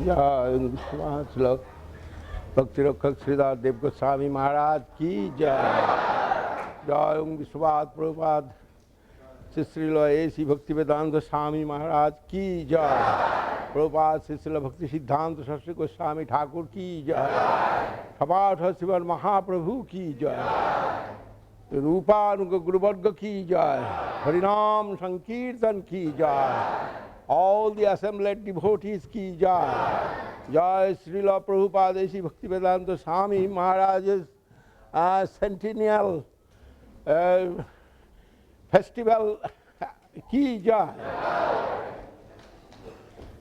जय भक्ति रक्षक श्रीदास देव गोस्वामी महाराज की जय। जय विश्वनाथ प्रभुपाद श्री श्रील ऐसी भक्तिवेदांत स्वामी महाराज की जय। प्रभुपाद श्री श्रील भक्ति सिद्धांत सरस्वती गोस्वामी ठाकुर की जय। सपाठ शिवन महाप्रभु की जय। रूपानुग गुरुवर्ग की जय। हरिनाम संकीर्तन की जय। All the assembled devotees ki jai. Jai Srila Prabhupada Esi Bhaktivedanta Swami Maharaj's Centennial festival ki jai.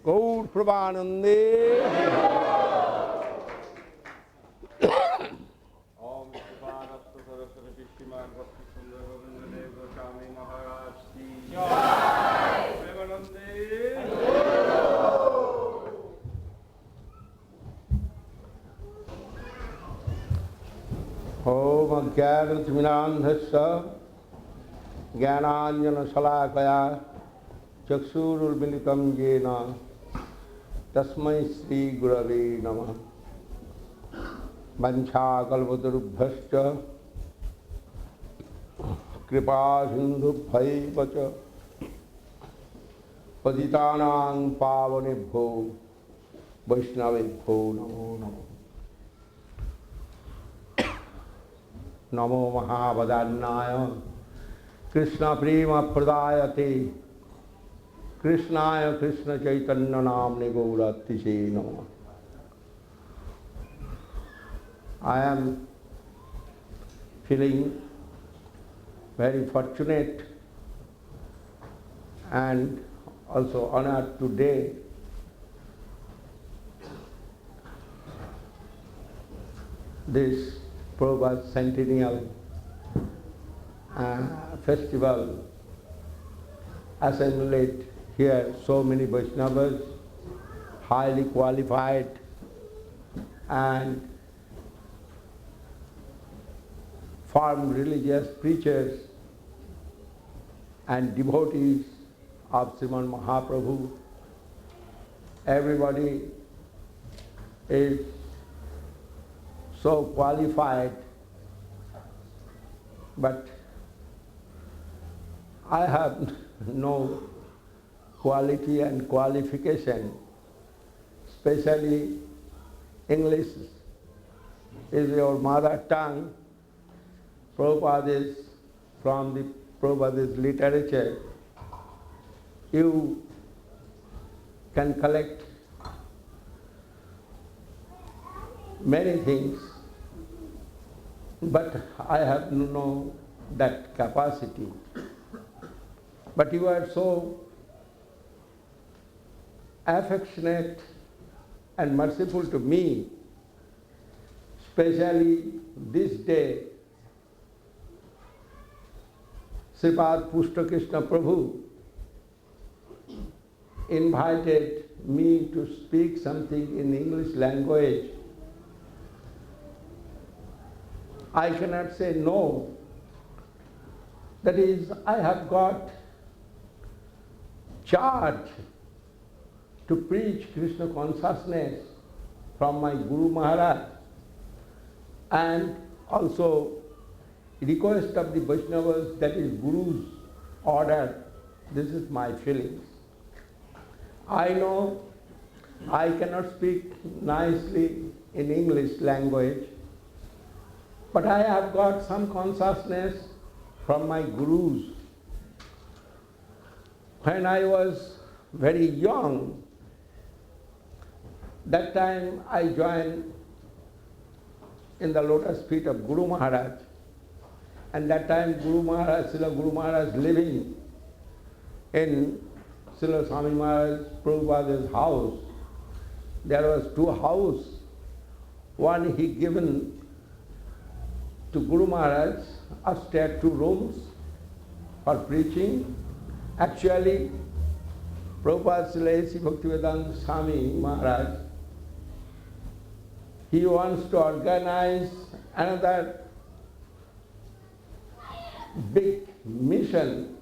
Gaur Prabhanande. Om Ajnana-timirandhasya Jnananjana-salakaya Chakshurulmilitam Yena Tasmai Sri Gurave Namah. Vancha-kalpatarubhyascha Kripa-sindhubhaivacha Patitanang pavanebhyo Vaishnavebhyo Namo Namo. Namo Mahavadannaya Krishna Prema Pradayate Krishnaya Krishna Chaitanya Namne Gauratiche Namo. I am feeling very fortunate and also honored today this Prabhupada Centennial festival assembled here so many Vaishnavas, highly qualified and firm religious preachers and devotees of Sriman Mahaprabhu. Everybody is so qualified, but I have no quality and qualification, especially English is your mother tongue. Prabhupada is from the Prabhupada's literature. You can collect many things, but I have no that capacity. But you are so affectionate and merciful to me, especially this day. Sripad Pushta Krishna Prabhu invited me to speak something in English language. I cannot say no. That is, I have got charge to preach Krishna consciousness from my Guru Maharaj and also request of the Vaishnavas, that is Guru's order. This is my feelings. I know I cannot speak nicely in English language, but I have got some consciousness from my Gurus. When I was very young, that time I joined in the lotus feet of Guru Maharaj. And that time Guru Maharaj, Srila Guru Maharaj living in Srila Swami Maharaj Prabhupada's house. There was two houses. One he given to Guru Maharaj, upstairs 2 rooms for preaching. Actually, Prabhupada Srila Bhaktivedanta Swami Maharaj, he wants to organize another big mission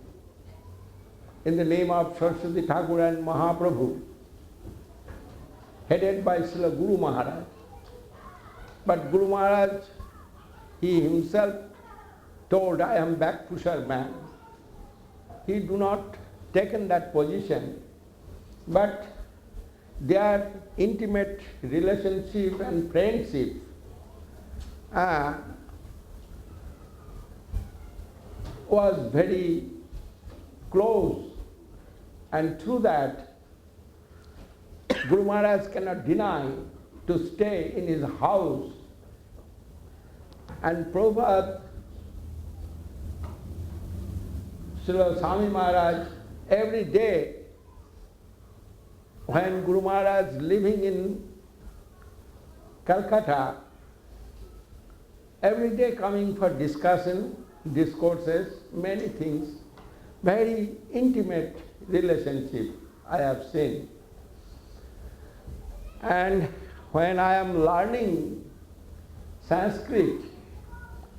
in the name of Saraswati Thakur and Mahaprabhu. headed by Srila Guru Maharaj. But Guru Maharaj, he himself told, I am back pusher man. He do not taken that position, but their intimate relationship and friendship was very close, and through that Guru Maharaj cannot deny to stay in his house. And Prabhupada, Srila Swami Maharaj, every day when Guru Maharaj living in Calcutta, every day coming for discussion, discourses, many things, very intimate relationship I have seen. And when I am learning Sanskrit,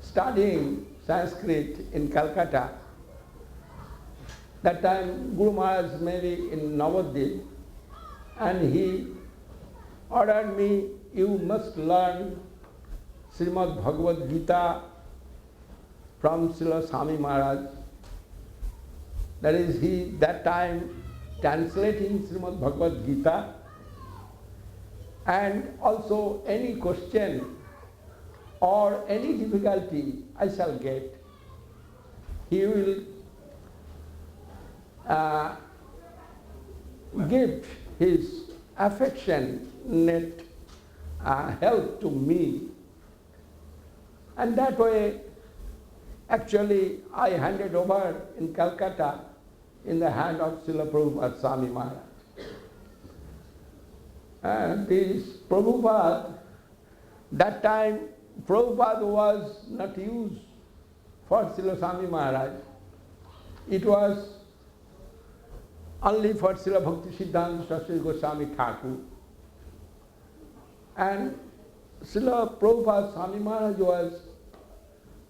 studying Sanskrit in Calcutta, that time Guru Maharaj may be in Navadvip, and he ordered me, you must learn Srimad Bhagavad Gita from Srila Swami Maharaj. That is, he that time translating Srimad Bhagavad Gita, and also any question or any difficulty I shall get, he will give his affectionate help to me. And that way, actually, I handed over in Calcutta in the hand of Srila Prabhupada Swami Maharaj. And this Prabhupada, that time Prabhupada was not used for Srila Swami Maharaj. It was only for Srila Bhaktisiddhanta Saraswati Goswami Thakur. And Srila Prabhupada Swami Maharaj was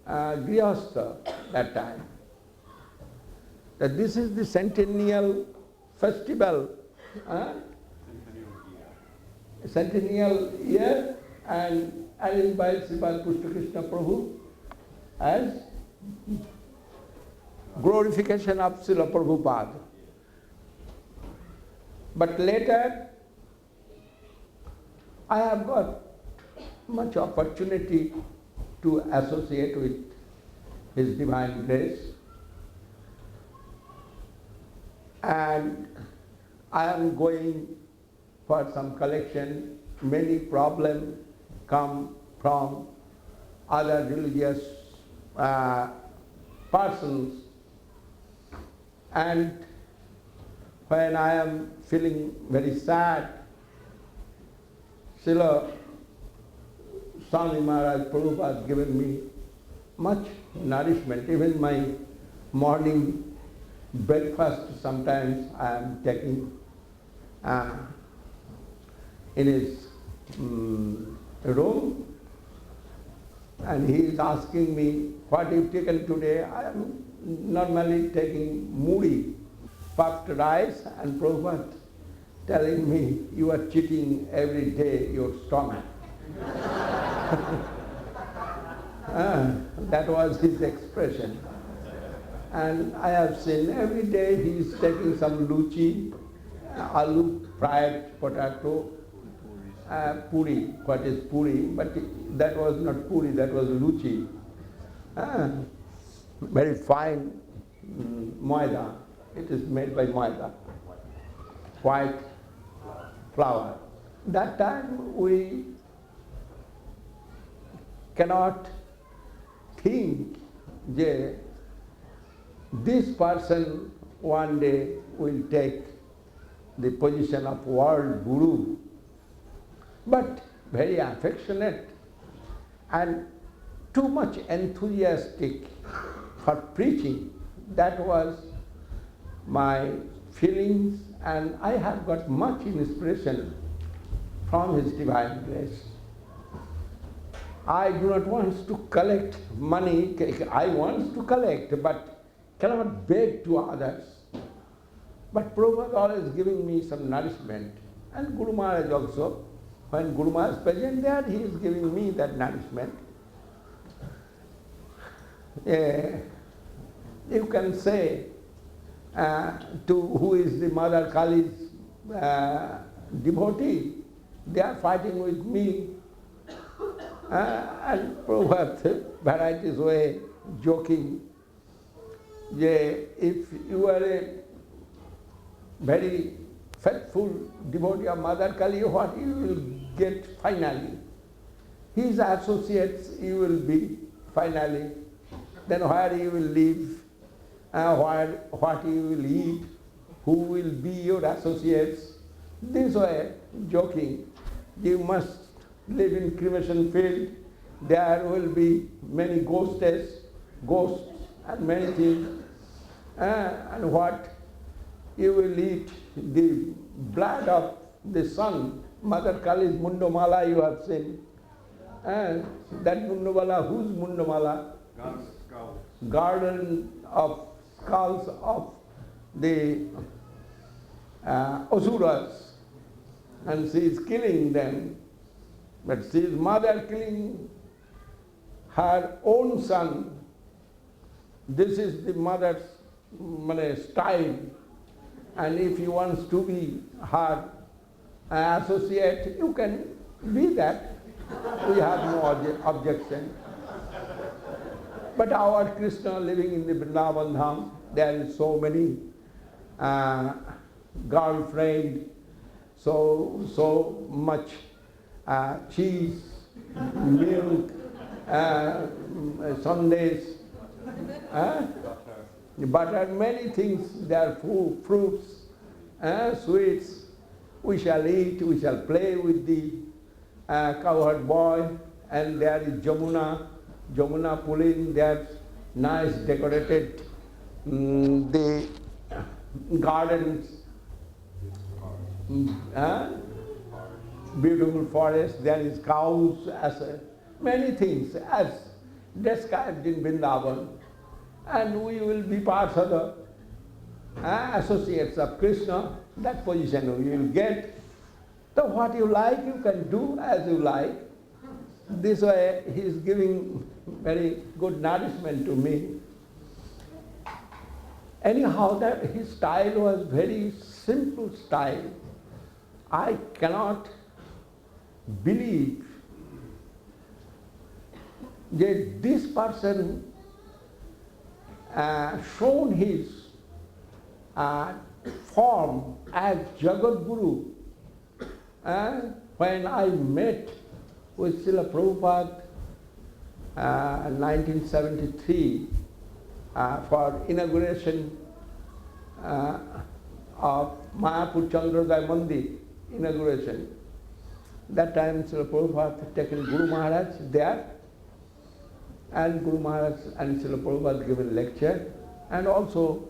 Grihastha that time. That this is the Centennial festival, Centennial year, and arranged by Srila Krishna Prabhu as glorification of Srila Prabhupada. But later, I have got much opportunity to associate with His Divine Grace, and I am going for some collection. Many problems come from other religious persons, and when I am feeling very sad, Srila Swami Maharaj Prabhupada has given me much nourishment. Even my morning breakfast sometimes I am taking in his room, and he is asking me, what you've taken today? I am normally taking moody, puffed rice, and Prabhupada telling me, you are cheating every day your stomach. That was his expression. And I have seen every day he is taking some luchi, aloo fried potato, puri. What is puri? But that was not puri, that was luchi. Very fine maida. It is made by maida, white flour. That time we cannot think that this person one day will take the position of world guru, but very affectionate and too much enthusiastic for preaching. That was my feelings, and I have got much inspiration from His Divine Grace. I do not want to collect money. I want to collect, but cannot beg to others. But Prabhupada always giving me some nourishment. And Guru Maharaj also, when Guru Maharaj is present there, he is giving me that nourishment. You can say to who is the Mother Kali's devotee, they are fighting with me. And Prabhupada, varieties way, joking, if you are a very faithful devotee of Mother Kali, what you will get finally? His associates you will be finally. Then where you will live, what you will eat, who will be your associates. This way, joking, you must live in cremation field. There will be many ghosts and many things. And what you will eat, the blood of the sun. Mother Kali's Mundamala you have seen. And that Mundamala, whose Mundamala? Garden of skulls of the Asuras. And she is killing them. But she is mother killing her own son. This is the mother's style. And if you want to be her associate, you can be that. We have no objection. But our Krishna living in the Vrindavan Dham, there is so many girlfriend, so much cheese, milk, sundaes, butter, many things, there are fruits, sweets. We shall eat, we shall play with the cowherd boy, and there is Jamuna pulling their nice decorated the gardens, beautiful forest, there is cows, many things as described in Vrindavan. And we will be parts of the associates of Krishna, that position we will get. So what you like, you can do as you like. This way he is giving very good nourishment to me. Anyhow, that his style was very simple style. I cannot believe that this person shown his form as Jagat Guru. When I met with Srila Prabhupada in 1973 for inauguration of Mayapur Chandrodaya Mandir inauguration. That time Srila Prabhupada had taken Guru Maharaj there, and Guru Maharaj and Srila Prabhupada given lecture, and also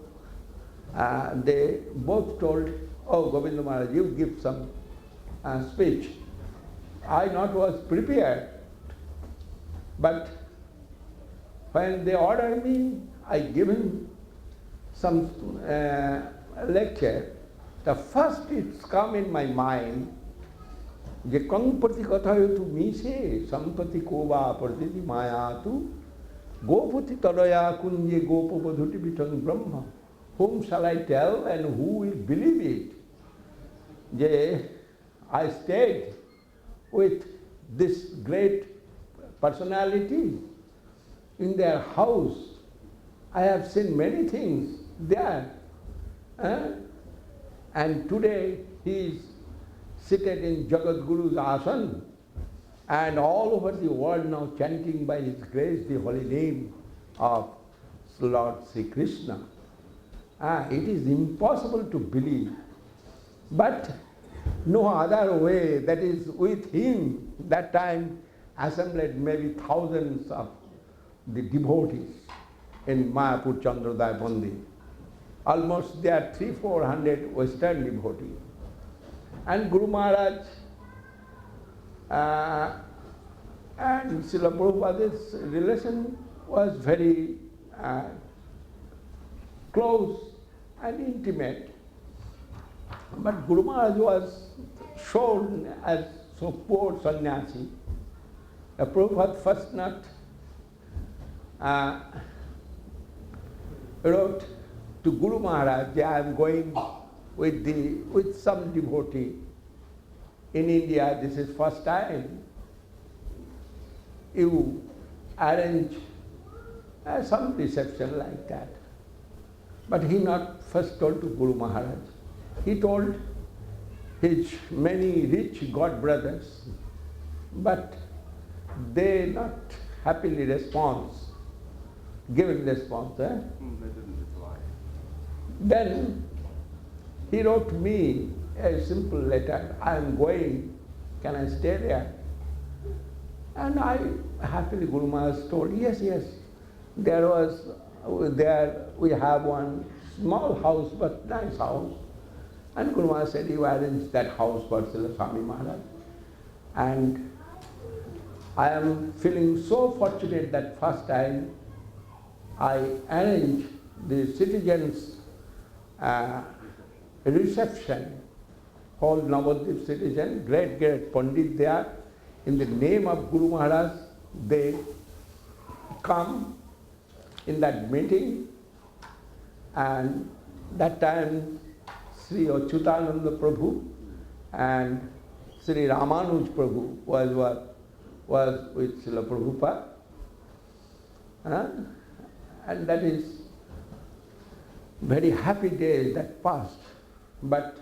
they both told, oh Govinda Maharaj, you give some speech. I not was prepared, but when they ordered me, I given some lecture. The first it's come in my mind, je kang prati kathayo tu mise sampati kova pratiti maya tu gopati tadaya kunje gopavadhuti pitang brahma. Whom shall I tell and who will believe it? Je, I stayed with this great personality in their house. I have seen many things there. And today he is seated in Jagat Guru's asan, and all over the world now chanting by his grace the holy name of Lord Sri Krishna. It is impossible to believe. But no other way, that is with him, that time assembled maybe thousands of the devotees in Mayapur Chandrodaya Mandir. Almost there are 300-400 Western devotees. And Guru Maharaj and Srila Prabhupada's relation was very close and intimate. But Guru Maharaj was shown as so poor sannyasi. The Prabhupada first not wrote to Guru Maharaj, I am going with some devotee in India, this is first time. You arrange some reception like that. But he not first told to Guru Maharaj. He told his many rich god brothers, but they not happily given response. They didn't reply. Then he wrote me a simple letter, I am going, can I stay there? And I happily, Guru Maharaj told, yes. There we have one small house, but nice house. And Guru Maharaj said, you arrange that house for Srila Swami Maharaj. And I am feeling so fortunate that first time I arranged the citizens' reception, whole Navadvip citizen, great Pandit there. In the name of Guru Maharaj, they come in that meeting, and that time Sri Achyutananda Prabhu and Sri Ramanuj Prabhu was with Srila Prabhupada. And that is very happy days that passed. But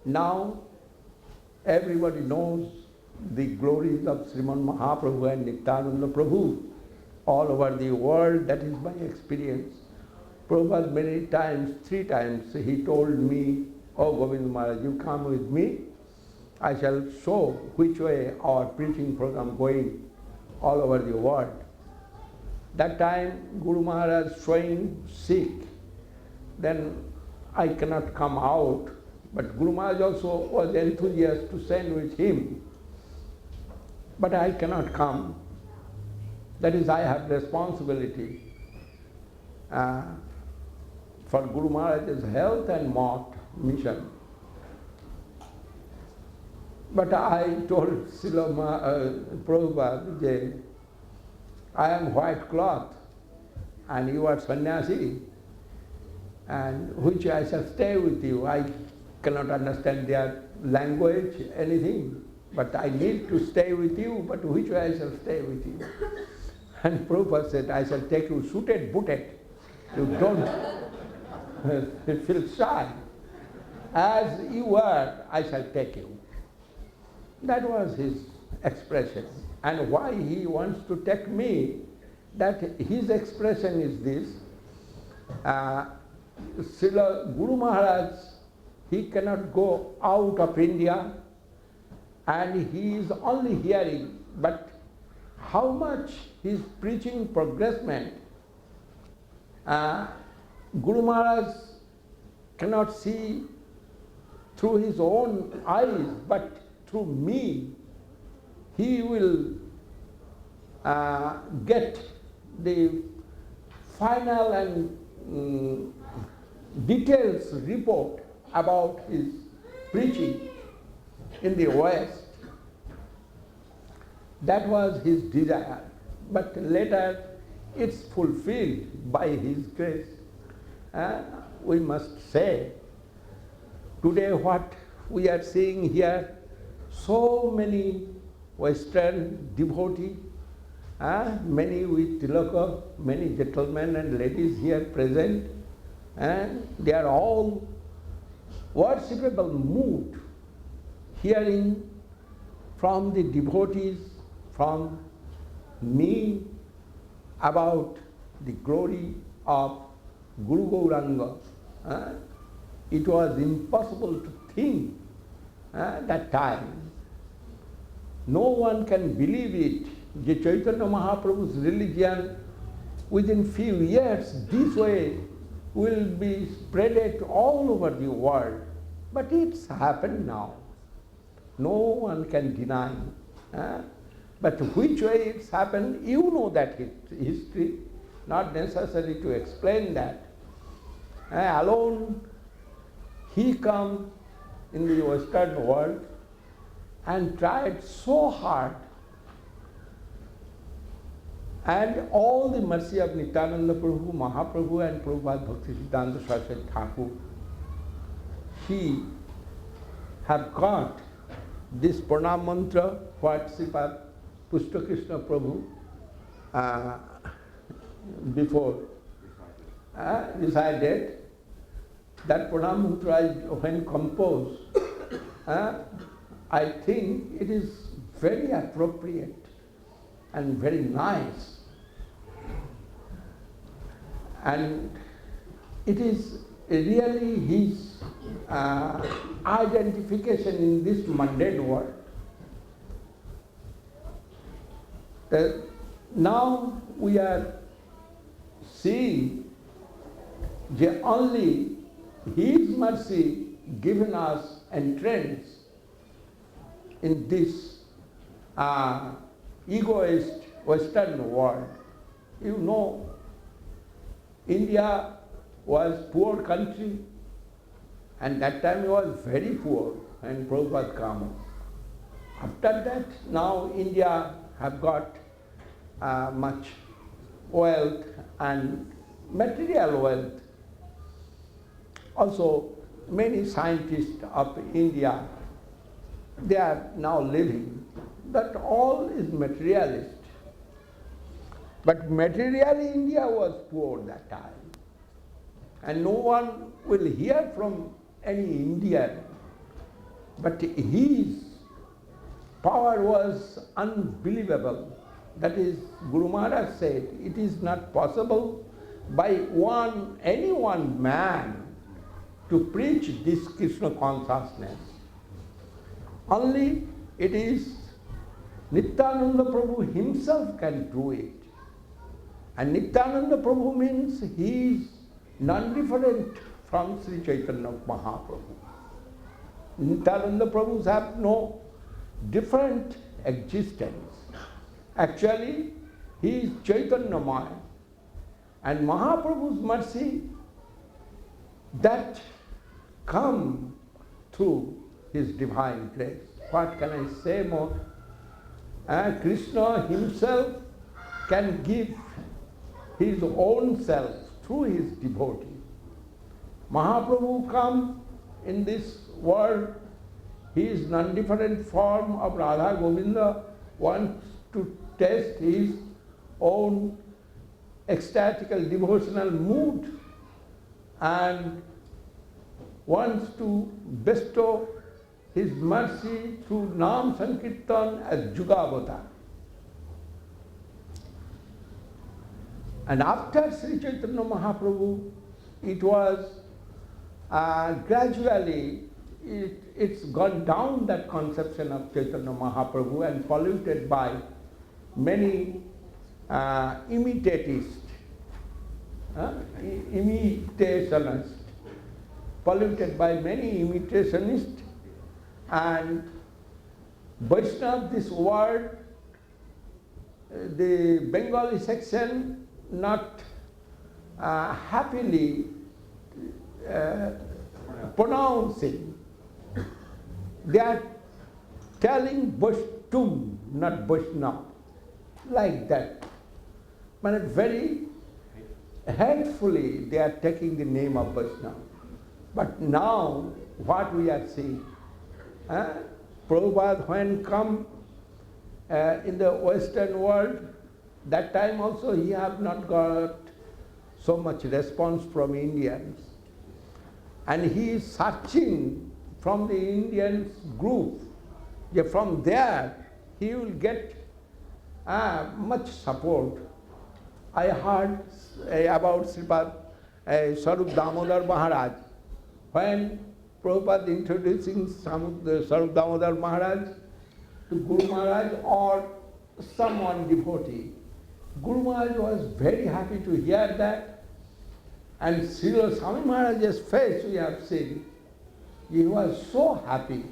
now everybody knows the glories of Sriman Mahaprabhu and Nityananda Prabhu all over the world. That is my experience. Prabhupada many times, 3 times, he told me, oh Govinda Maharaj, you come with me, I shall show which way our preaching program going all over the world. That time Guru Maharaj showing sick, then I cannot come out, but Guru Maharaj also was enthusiastic to send with him. But I cannot come. That is, I have responsibility for Guru Maharaj's health and mission. But I told Srila Prabhupada, I am white cloth and you are sannyasi, and which I shall stay with you. I cannot understand their language, anything, but I need to stay with you, but which way I shall stay with you? And Prabhupada said, I shall take you suited, booted. You don't feel shy. As you are, I shall take you. That was his expression. And why he wants to take me, that his expression is this. Srila Guru Maharaj, he cannot go out of India and he is only hearing, but how much his preaching progressment, Guru Maharaj cannot see through his own eyes, but through me, he will get the final and details report about his preaching in the West. That was his desire, but later it's fulfilled by his grace. We must say, today what we are seeing here, so many Western devotees, many with tilaka, many gentlemen and ladies here present, and they are all worshipable mood, hearing from the devotees, from me, about the glory of Guru Gauranga. It was impossible to think that time. No one can believe it. The Chaitanya Mahaprabhu's religion within few years this way will be spread all over the world. But it's happened now. No one can deny. But which way it's happened, you know that history, not necessary to explain that. Alone he come in the Western world and tried so hard, and all the mercy of Nityananda Prabhu, Mahaprabhu and Prabhupada Bhaktivedanta Saraswati Thakur, he have got this pranam mantra what Sripad Pushta Krishna Prabhu before recited. That pranam mantra when composed, I think it is very appropriate and very nice. And it is really his identification in this mundane world. Now we are seeing that only his mercy given us entrance in this egoist Western world. You know, India was poor country, and that time it was very poor when Prabhupada came. After that, now India have got much wealth and material wealth. Also, many scientists of India, they are now living. That all is materialist. But materially India was poor that time. And no one will hear from any Indian. But his power was unbelievable. That is, Guru Maharaj said, it is not possible by any one man to preach this Krishna consciousness. Only it is Nityananda Prabhu himself can do it. And Nityananda Prabhu means he is non-different from Sri Chaitanya Mahaprabhu. Nityananda Prabhus have no different existence. Actually, he is Chaitanya-maya. And Mahaprabhu's mercy that come through his divine grace. What can I say more? Krishna himself can give his own self through his devotee. Mahaprabhu come in this world, he is non-different form of Radha Govinda, wants to test his own ecstatical devotional mood and wants to bestow his mercy through Nam Sankirtan as Jugavatar. And after Sri Chaitanya Mahaprabhu, it was gradually, it's gone down, that conception of Chaitanya Mahaprabhu, and polluted by many imitationists, polluted by many imitationists, and Vaishnava, this word, the Bengali section not happily pronouncing. They are telling Vaishtum, not Vaishnava, like that. But very hatefully they are taking the name of Vaishnava. But now what we are seeing, Prabhupada when come in the Western world, that time also he have not got so much response from Indians. And he is searching from the Indians group. From there he will get much support. I heard about Sripad Swarup Damodar Maharaj. When Prabhupada introducing Swarup Damodar Maharaj to Guru Maharaj or someone devotee, Guru Maharaj was very happy to hear that. And Srila Swami Maharaj's face we have seen. He was so happy.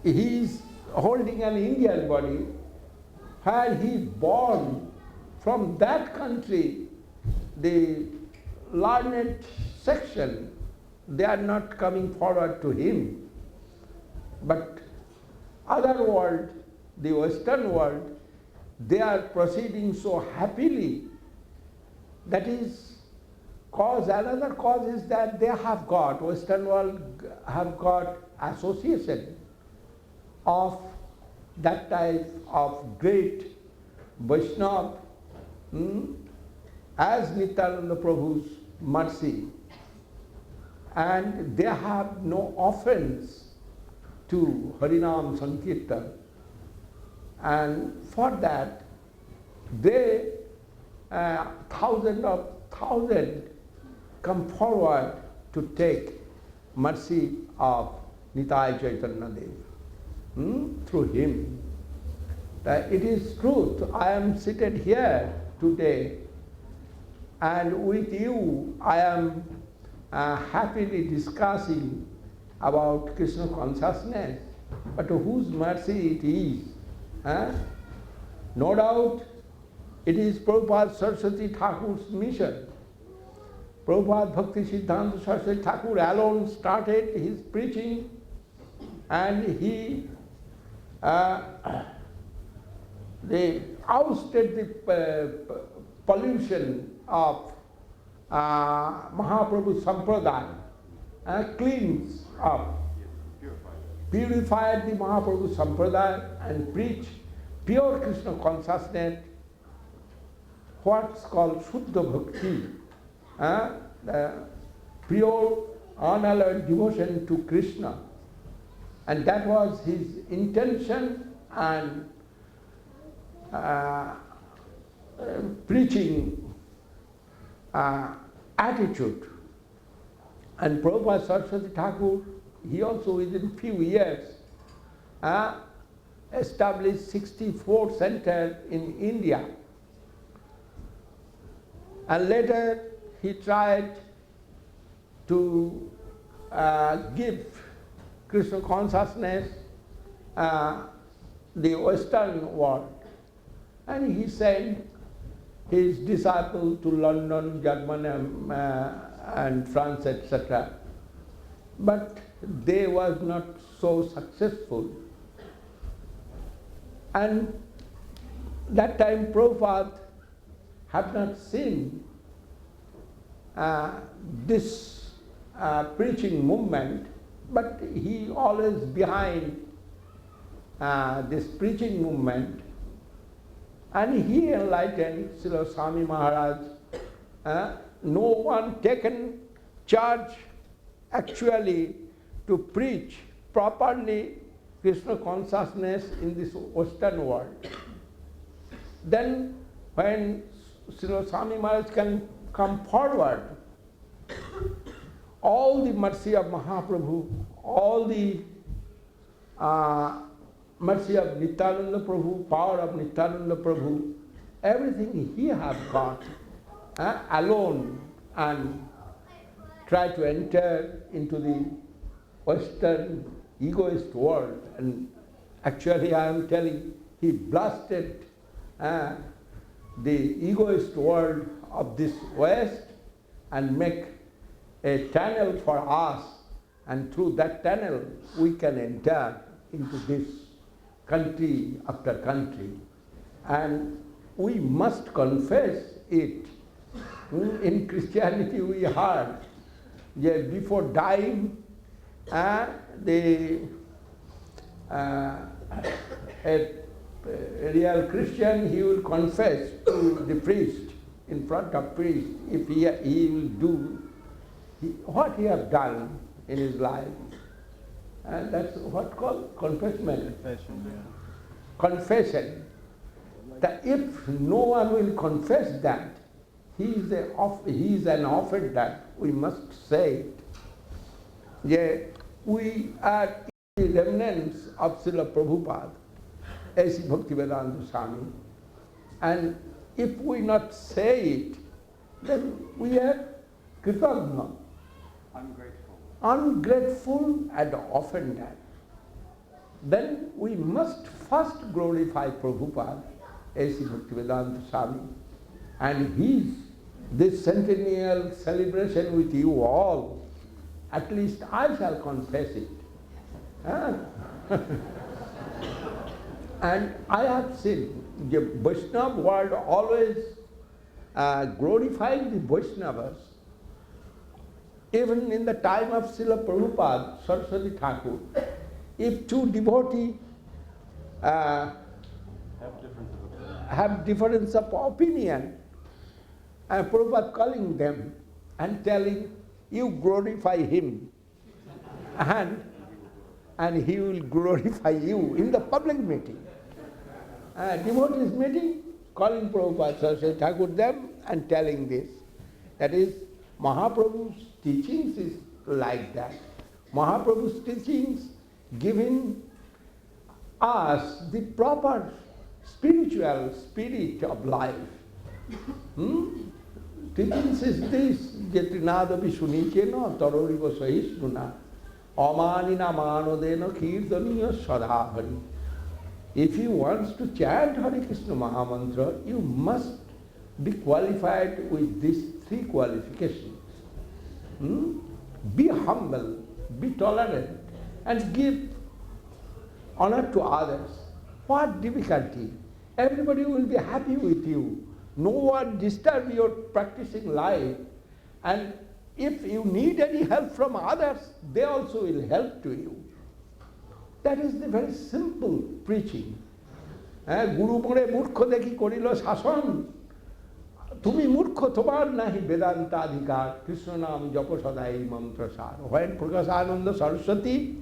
He is holding an Indian body where he is born. From that country, the learned section, they are not coming forward to him. But other world, the Western world, they are proceeding so happily. That is cause. Another cause is that they have got, Western world have got association of that type of great Vaishnava as Nityananda Prabhu's mercy. And they have no offense to Harinam Sankirtan. And for that, they, thousands come forward to take mercy of Nitai Chaitanya Dev through him. It is truth. I am seated here today, and with you I am happily discussing about Krishna consciousness, but whose mercy it is. No doubt it is Prabhupada Saraswati Thakur's mission. Prabhupada Bhakti Siddhanta Saraswati Thakur alone started his preaching, and he they ousted the pollution of Mahaprabhu Sampradaya, cleans up, purified the Mahaprabhu Sampradaya and preached pure Krishna consciousness, what's called Shuddha Bhakti, the pure unalloyed devotion to Krishna. And that was his intention and preaching attitude. And Prabhupada Saraswati Thakur, he also within few years established 64 centers in India. And later he tried to give Krishna consciousness the Western world. And he sent his disciples to London, Germany, and France, etc. But they was not so successful. And that time Prabhupada had not seen this preaching movement, but he always behind this preaching movement. And he enlightened Srila Swami Maharaj. No one taken charge actually to preach properly Krishna consciousness in this Western world. Then when Srila Swami Maharaj can come forward, all the mercy of Mahaprabhu, all the mercy of Nityananda Prabhu, power of Nityananda Prabhu, everything he have got alone, and try to enter into the Western egoist world. And actually I am telling, he blasted the egoist world of this West and make a tunnel for us, and through that tunnel we can enter into this country after country. And we must confess it. In Christianity we heard that before dying, a real Christian, he will confess to the priest, in front of priest, if he will do what he has done in his life. And that's what called confession. Confession. That if no one will confess that, he is an offender, we must say it. Yeah, we are the remnants of Srila Prabhupada, as Bhaktivedanta Swami. And if we not say it, then we are kritagna. Ungrateful and offender. Then we must first glorify Prabhupada, as Bhaktivedanta Swami, and this centennial celebration with you all, at least I shall confess it. Ah. And I have seen the Vaishnava world always glorifying the Vaishnavas. Even in the time of Srila Prabhupada, Saraswati Thakur, if two devotees have difference of opinion, and Prabhupada calling them and telling, you glorify him, and he will glorify you in the public meeting. Devotees meeting, calling Prabhupada, Saraswati Thakur them and telling this. That is, Mahaprabhu's teachings is like that. Mahaprabhu's teachings giving us the proper spiritual spirit of life. Teachings is this, Jetrinadapi Sunichena Taroriva Sahisnuna Amanina Manodena Kirtaniya Sadhahari. If you want to chant Hare Krishna Mahamantra, you must be qualified with these three qualifications. Be humble, be tolerant, and give honor to others. What difficulty? Everybody will be happy with you. No one disturb your practicing life. And if you need any help from others, they also will help to you. That is the very simple preaching. Guru More Murkho Dekhi Korilo Sason. Tumi Murkho Tomar Nahi Vedanta Adhikar Krishna Nam Japa Sadai Mantra Sar. When Prakasananda Saraswati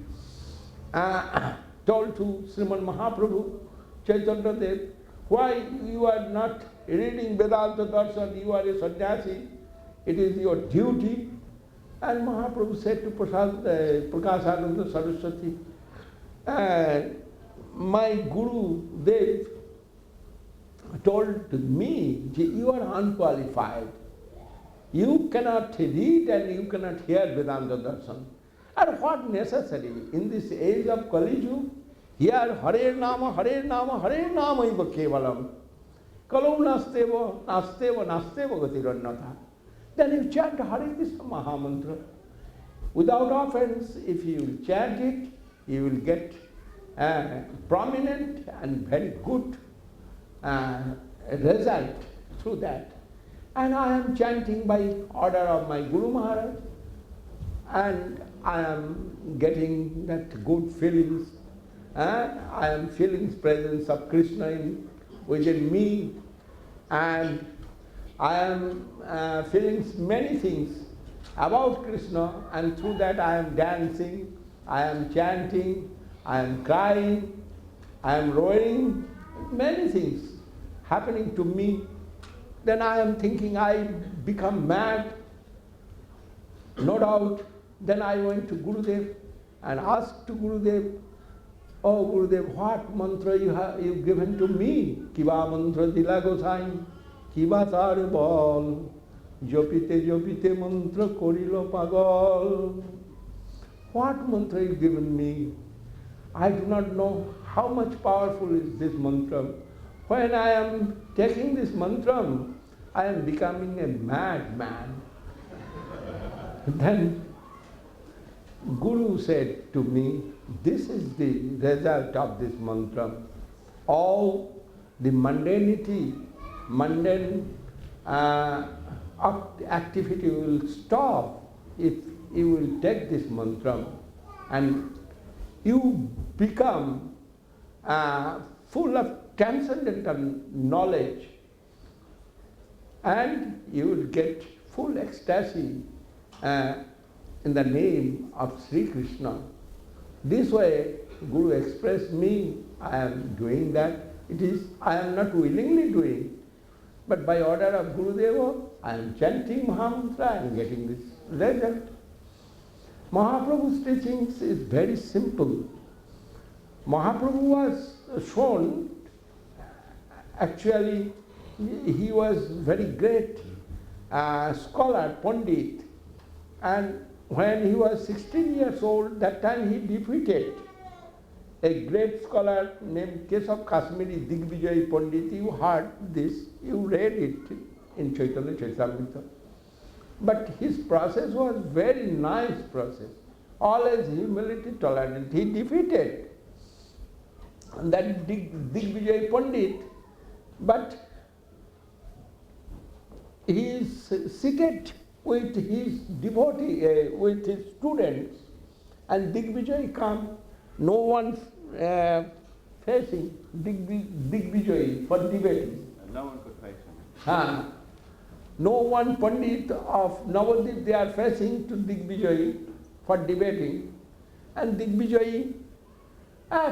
told to Sriman Mahaprabhu, Chaitanya Dev, why you are not reading Vedanta Darshan, you are a sannyasi, it is your duty. And Mahaprabhu said to Prakasananda Saraswati, my Guru Dev told me, you are unqualified. You cannot read and you cannot hear Vedanta Darshan. And what necessary in this age of Kali Yuga? Here Hare Nama, Hare Nama, Hare Nama iva kevalam. Kalau nasteva, nasteva, nasteva gatirannatha. Then you chant Hare Krishna Mahamantra. Without offense, if you will chant it, you will get prominent and very good result through that. And I am chanting by order of my Guru Maharaj, and I am getting that good feelings. I am feeling presence of Krishna within me, and I am feeling many things about Krishna, and through that I am dancing, I am chanting, I am crying, I am roaring, many things happening to me. Then I am thinking I become mad, no doubt. Then I went to Gurudev and asked to Gurudev, oh Gurudev, what mantra you've given to me? Kiva mantra dila gosai, kiva tar bol, jopite mantra korilo pagol. What mantra you've given me? I do not know how much powerful is this mantra. When I am taking this mantra, I am becoming a madman. Then Guru said to me, this is the result of this mantra. All the mundanity, mundane activity will stop if you will take this mantra, and you become full of transcendental knowledge, and you will get full ecstasy in the name of Sri Krishna. This way, Guru expressed me, I am doing that. It is, I am not willingly doing, but by order of Gurudeva, I am chanting Mahamantra, I am getting this result. Mahaprabhu's teachings is very simple. Mahaprabhu was shown, actually, he was very great scholar, Pandit, and when he was 16 years old, that time he defeated a great scholar named Keshav Kashmiri Digvijay Pandit. You heard this, you read it in Chaitanya Charitamrita. But his process was very nice process. always humility, tolerant. He defeated that Digvijay Pandit, but he is seated with his devotee, with his students, and Digvijay come, no one facing Digvijay for debating. No one could face him. No one Pandit of Navadip they are facing to Digvijay for debating, and Digvijay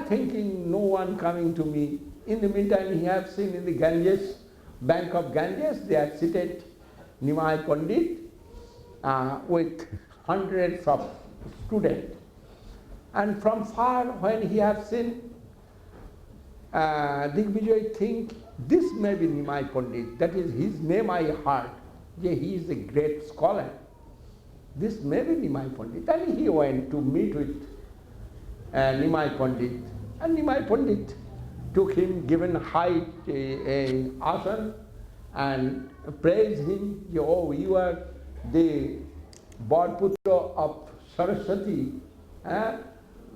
thinking no one coming to me. In the meantime, he have seen in the Ganges, bank of Ganges, they are seated Nimai Pandit with hundreds of students. And from far, when he have seen, Digvijay think, this may be Nimai Pandit, that is his name I heard, he is a great scholar. This may be Nimai Pandit. And he went to meet with Nimai Pandit. And Nimai Pandit took him, given height, a asan, and praised him. Oh, you are the Bodputra of Saraswati,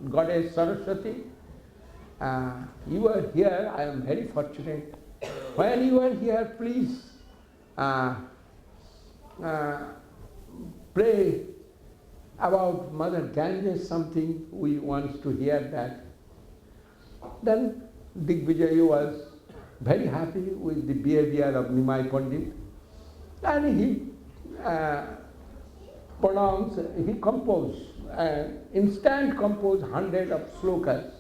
Goddess Saraswati. You are here, I am very fortunate. When you are here, please pray about Mother Ganges, something we want to hear that. Then Digvijay was very happy with the behavior of Nimai Pandit, and he composed, instant composed hundreds of slokas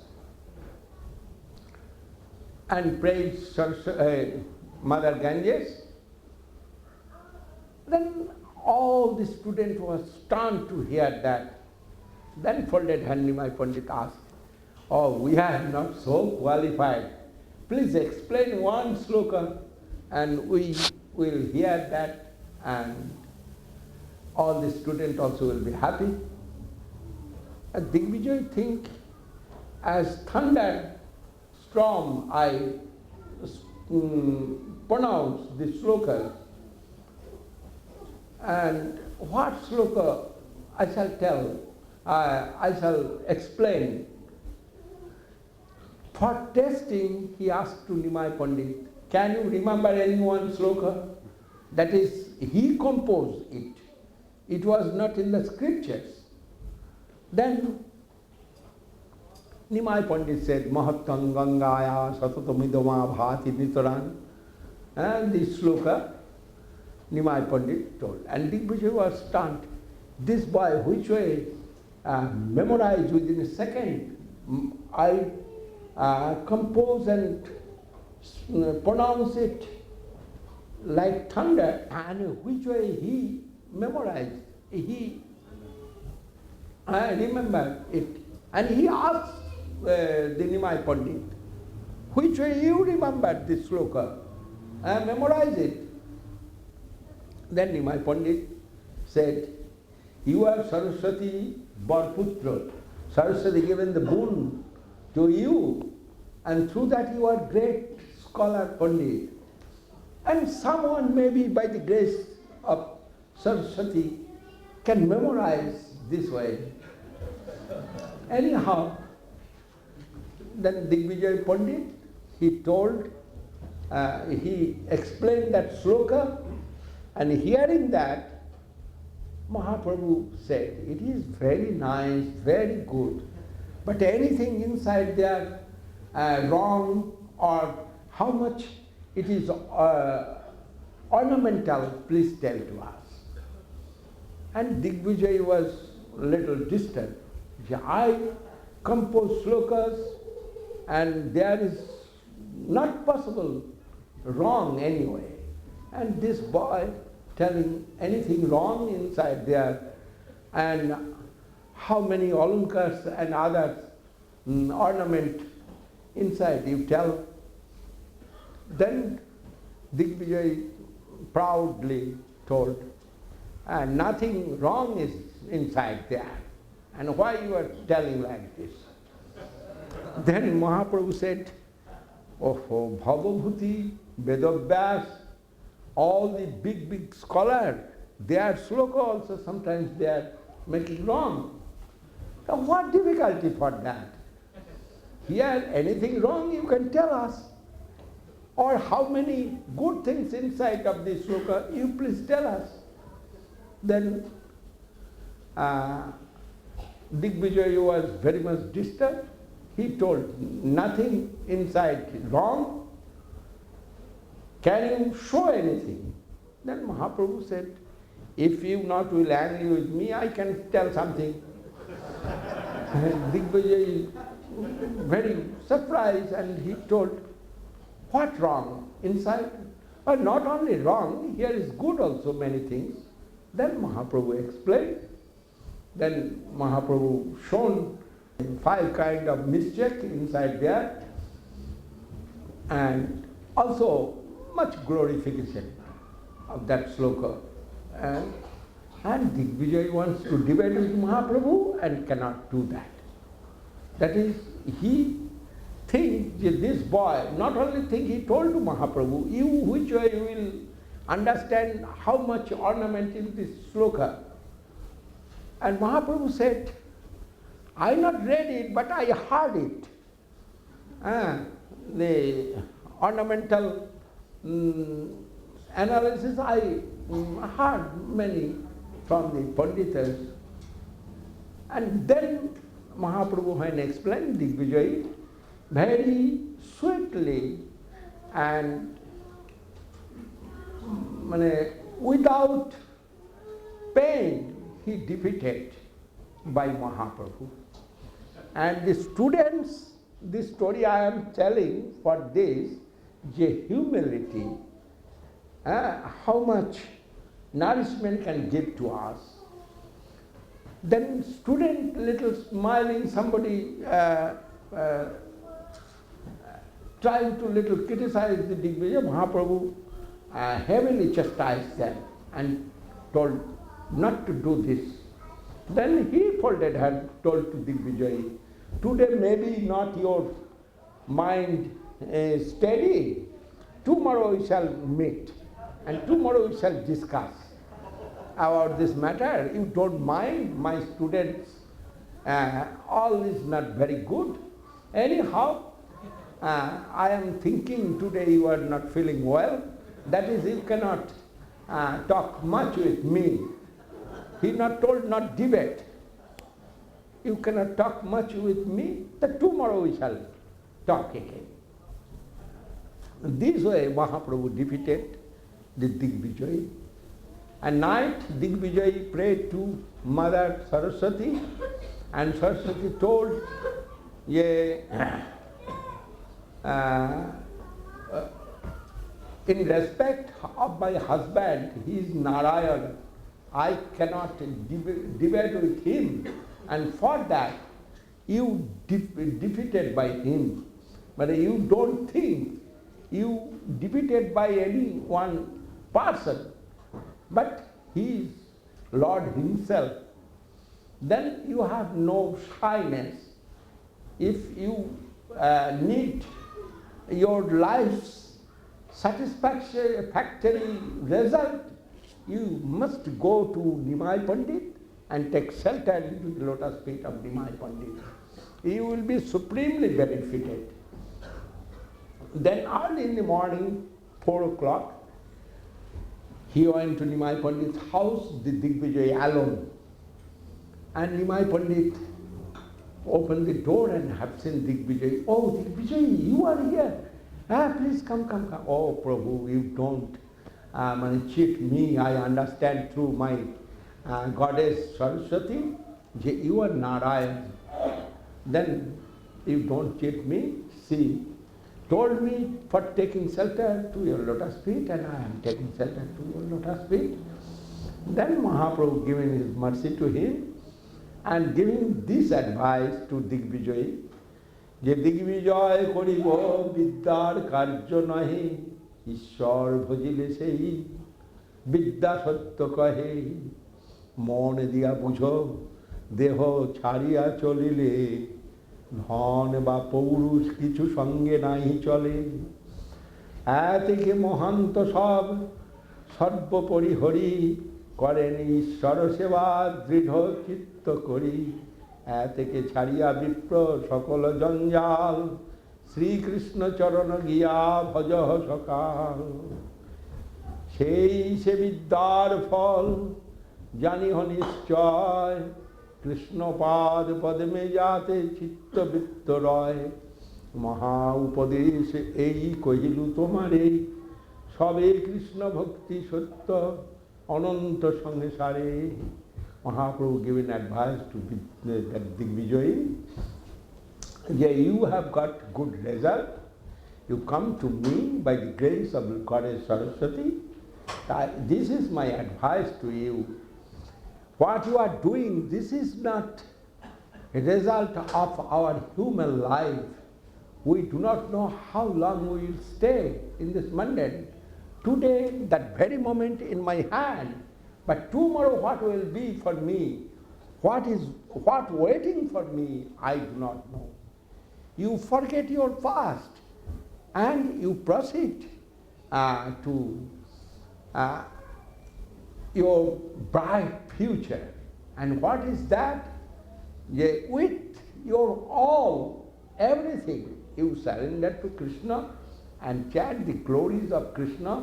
and praised Mother Ganges. Then all the students were stunned to hear that. Then folded hand Nimai Pandit asked, oh, we are not so qualified. Please explain one sloka and we will hear that, and all the students also will be happy. And Digvijay think, as thunder storm I pronounce the slokas, and what sloka I shall tell, I shall explain. For testing, he asked to Nimai Pandit, can you remember any one sloka? That is, he composed it. It was not in the scriptures. Then Nimai Pandit said, Mahattam Gangaya Satatamidama Bhati Nitaran. And this sloka, Nimai Pandit told. And Digvijay was stunned. This boy, which way memorized within a second, I compose and pronounce it like thunder, and which way he memorized, he remembered it. And he asked the Nimai Pandit, which way you remembered this sloka? Memorize it. Then Nimai Pandit said, you are Saraswati Bodputra. Saraswati given the boon to you, and through that you are great scholar Pandit. And someone maybe by the grace of Saraswati can memorize this way. Anyhow, then Digvijay Pandit, he told, he explained that sloka, and hearing that, Mahaprabhu said, it is very nice, very good, but anything inside there wrong, or how much it is ornamental, please tell to us. And Digvijay was a little disturbed. I compose slokas and there is not possible wrong anyway. And this boy telling anything wrong inside there, and how many alankars and others ornament inside, you tell. Then Digvijay proudly told, nothing wrong is inside there, and why you are telling like this? Then Mahaprabhu said, oh, Bhavabhuti, Vedavyas, all the big scholars, their sloka also sometimes they are making wrong. Now, what difficulty for that? Here, anything wrong you can tell us. Or how many good things inside of this sloka, you please tell us. Then Digvijay was very much disturbed. He told nothing inside wrong. Can you show anything? Then Mahaprabhu said, if you not will angry with me, I can tell something. Digvijay very surprised and he told, what wrong inside? But not only wrong, here is good also many things. Then Mahaprabhu explained. Then Mahaprabhu shown 5 kind of mischief inside there and also much glorification of that sloka. And Digvijay wants to debate with Mahaprabhu and cannot do that. That is, he thinks that this boy, not only think he told to Mahaprabhu, you which way you will understand how much ornament in this sloka. And Mahaprabhu said, I not read it, but I heard it. The ornamental analysis I heard many from the Panditas. And then Mahaprabhu when explained Digvijay very sweetly and without pain he defeated by Mahaprabhu. And the students, this story I am telling for this, the humility, how much nourishment can give to us. Then student little smiling, somebody trying to little criticize the Digvijay, Mahaprabhu heavily chastised them and told not to do this. Then he folded hand, told to Digvijay, today maybe not your mind steady, tomorrow we shall meet and tomorrow we shall discuss about this matter. You don't mind, my students, all is not very good. Anyhow, I am thinking today you are not feeling well. That is, you cannot talk much with me. He not told not debate. You cannot talk much with me, that tomorrow we shall talk again. This way Mahaprabhu defeated the Digvijay. At night Digvijay prayed to Mother Saraswati and Saraswati told, in respect of my husband, he is Narayan, I cannot debate with him, and for that you defeated by him. But you don't think you defeated by any one person, but he is Lord himself. Then you have no shyness. If you need your life's satisfactory result, you must go to Nimai Pandit and take shelter into the lotus feet of Nimai Pandit. You will be supremely benefited. Then early in the morning, 4 o'clock, he went to Nimai Pandit's house, the Digvijay alone. And Nimai Pandit opened the door and have seen Digvijay. Oh, Digvijay, you are here. Please come. Oh, Prabhu, you don't cheat me. I understand through my goddess Saraswati, you are Narayan. Then you don't cheat me. See, told me for taking shelter to your lotus feet, and I am taking shelter to your lotus feet. Then Mahaprabhu giving his mercy to him and giving this advice to Digvijay, যে দিগ্বিজয় করিব বিদ্যার কার্য নহে, ঈশ্বর ভজিলে সেই বিদ্যা সত্য কহে, মন দিয়া বুঝো দেহ ছাড়িয়া চলিলে, ধন বা পৌরুষ কিছু সঙ্গে নাই চলে, এতে মহান্ত সব সর্বোপরি হরি, করেন ঈশ্বর সেবা দৃঢ় চিত্ত করি, থেকে ছাড়িয়া বিপ্র সকল জঞ্জাল শ্রীকৃষ্ণ চরণ গিয়া ভজহ সকাল সেই সে বিদ্যার ফল জানিহ নিশ্চয় কৃষ্ণপাদ পদ্মে যাতে চিত্তবৃত্ত রয় মহা উপদেশ এই কহিলু তোমারে সবে কৃষ্ণ ভক্তি সত্য অনন্ত সংসারে Mahaprabhu giving advice to that Digvijoy. Yeah, you have got good result. You come to me by the grace of Goddess Saraswati. This is my advice to you. What you are doing, this is not a result of our human life. We do not know how long we will stay in this mundane. Today, that very moment in my hand, but tomorrow what will be for me, what waiting for me, I do not know. You forget your past and you proceed to your bright future. And what is that? With your all, everything, you surrender to Krishna and chant the glories of Krishna,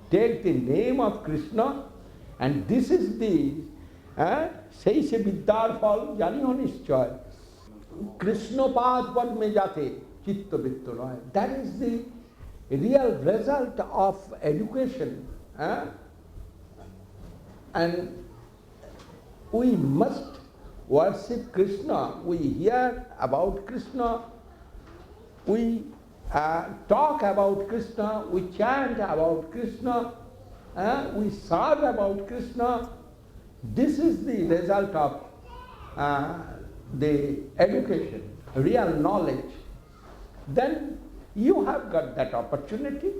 take the name of Krishna, and this is the সেই সে বিদ্যার ফল জানিও নিশ্চয় কৃষ্ণপাদ পদ্মে যাতে চিত্তবৃত্ত রয়. That is the real result of education. And we must worship Krishna. We hear about Krishna, we talk about Krishna, we chant about Krishna, we serve about Krishna. This is the result of the education, real knowledge. Then you have got that opportunity.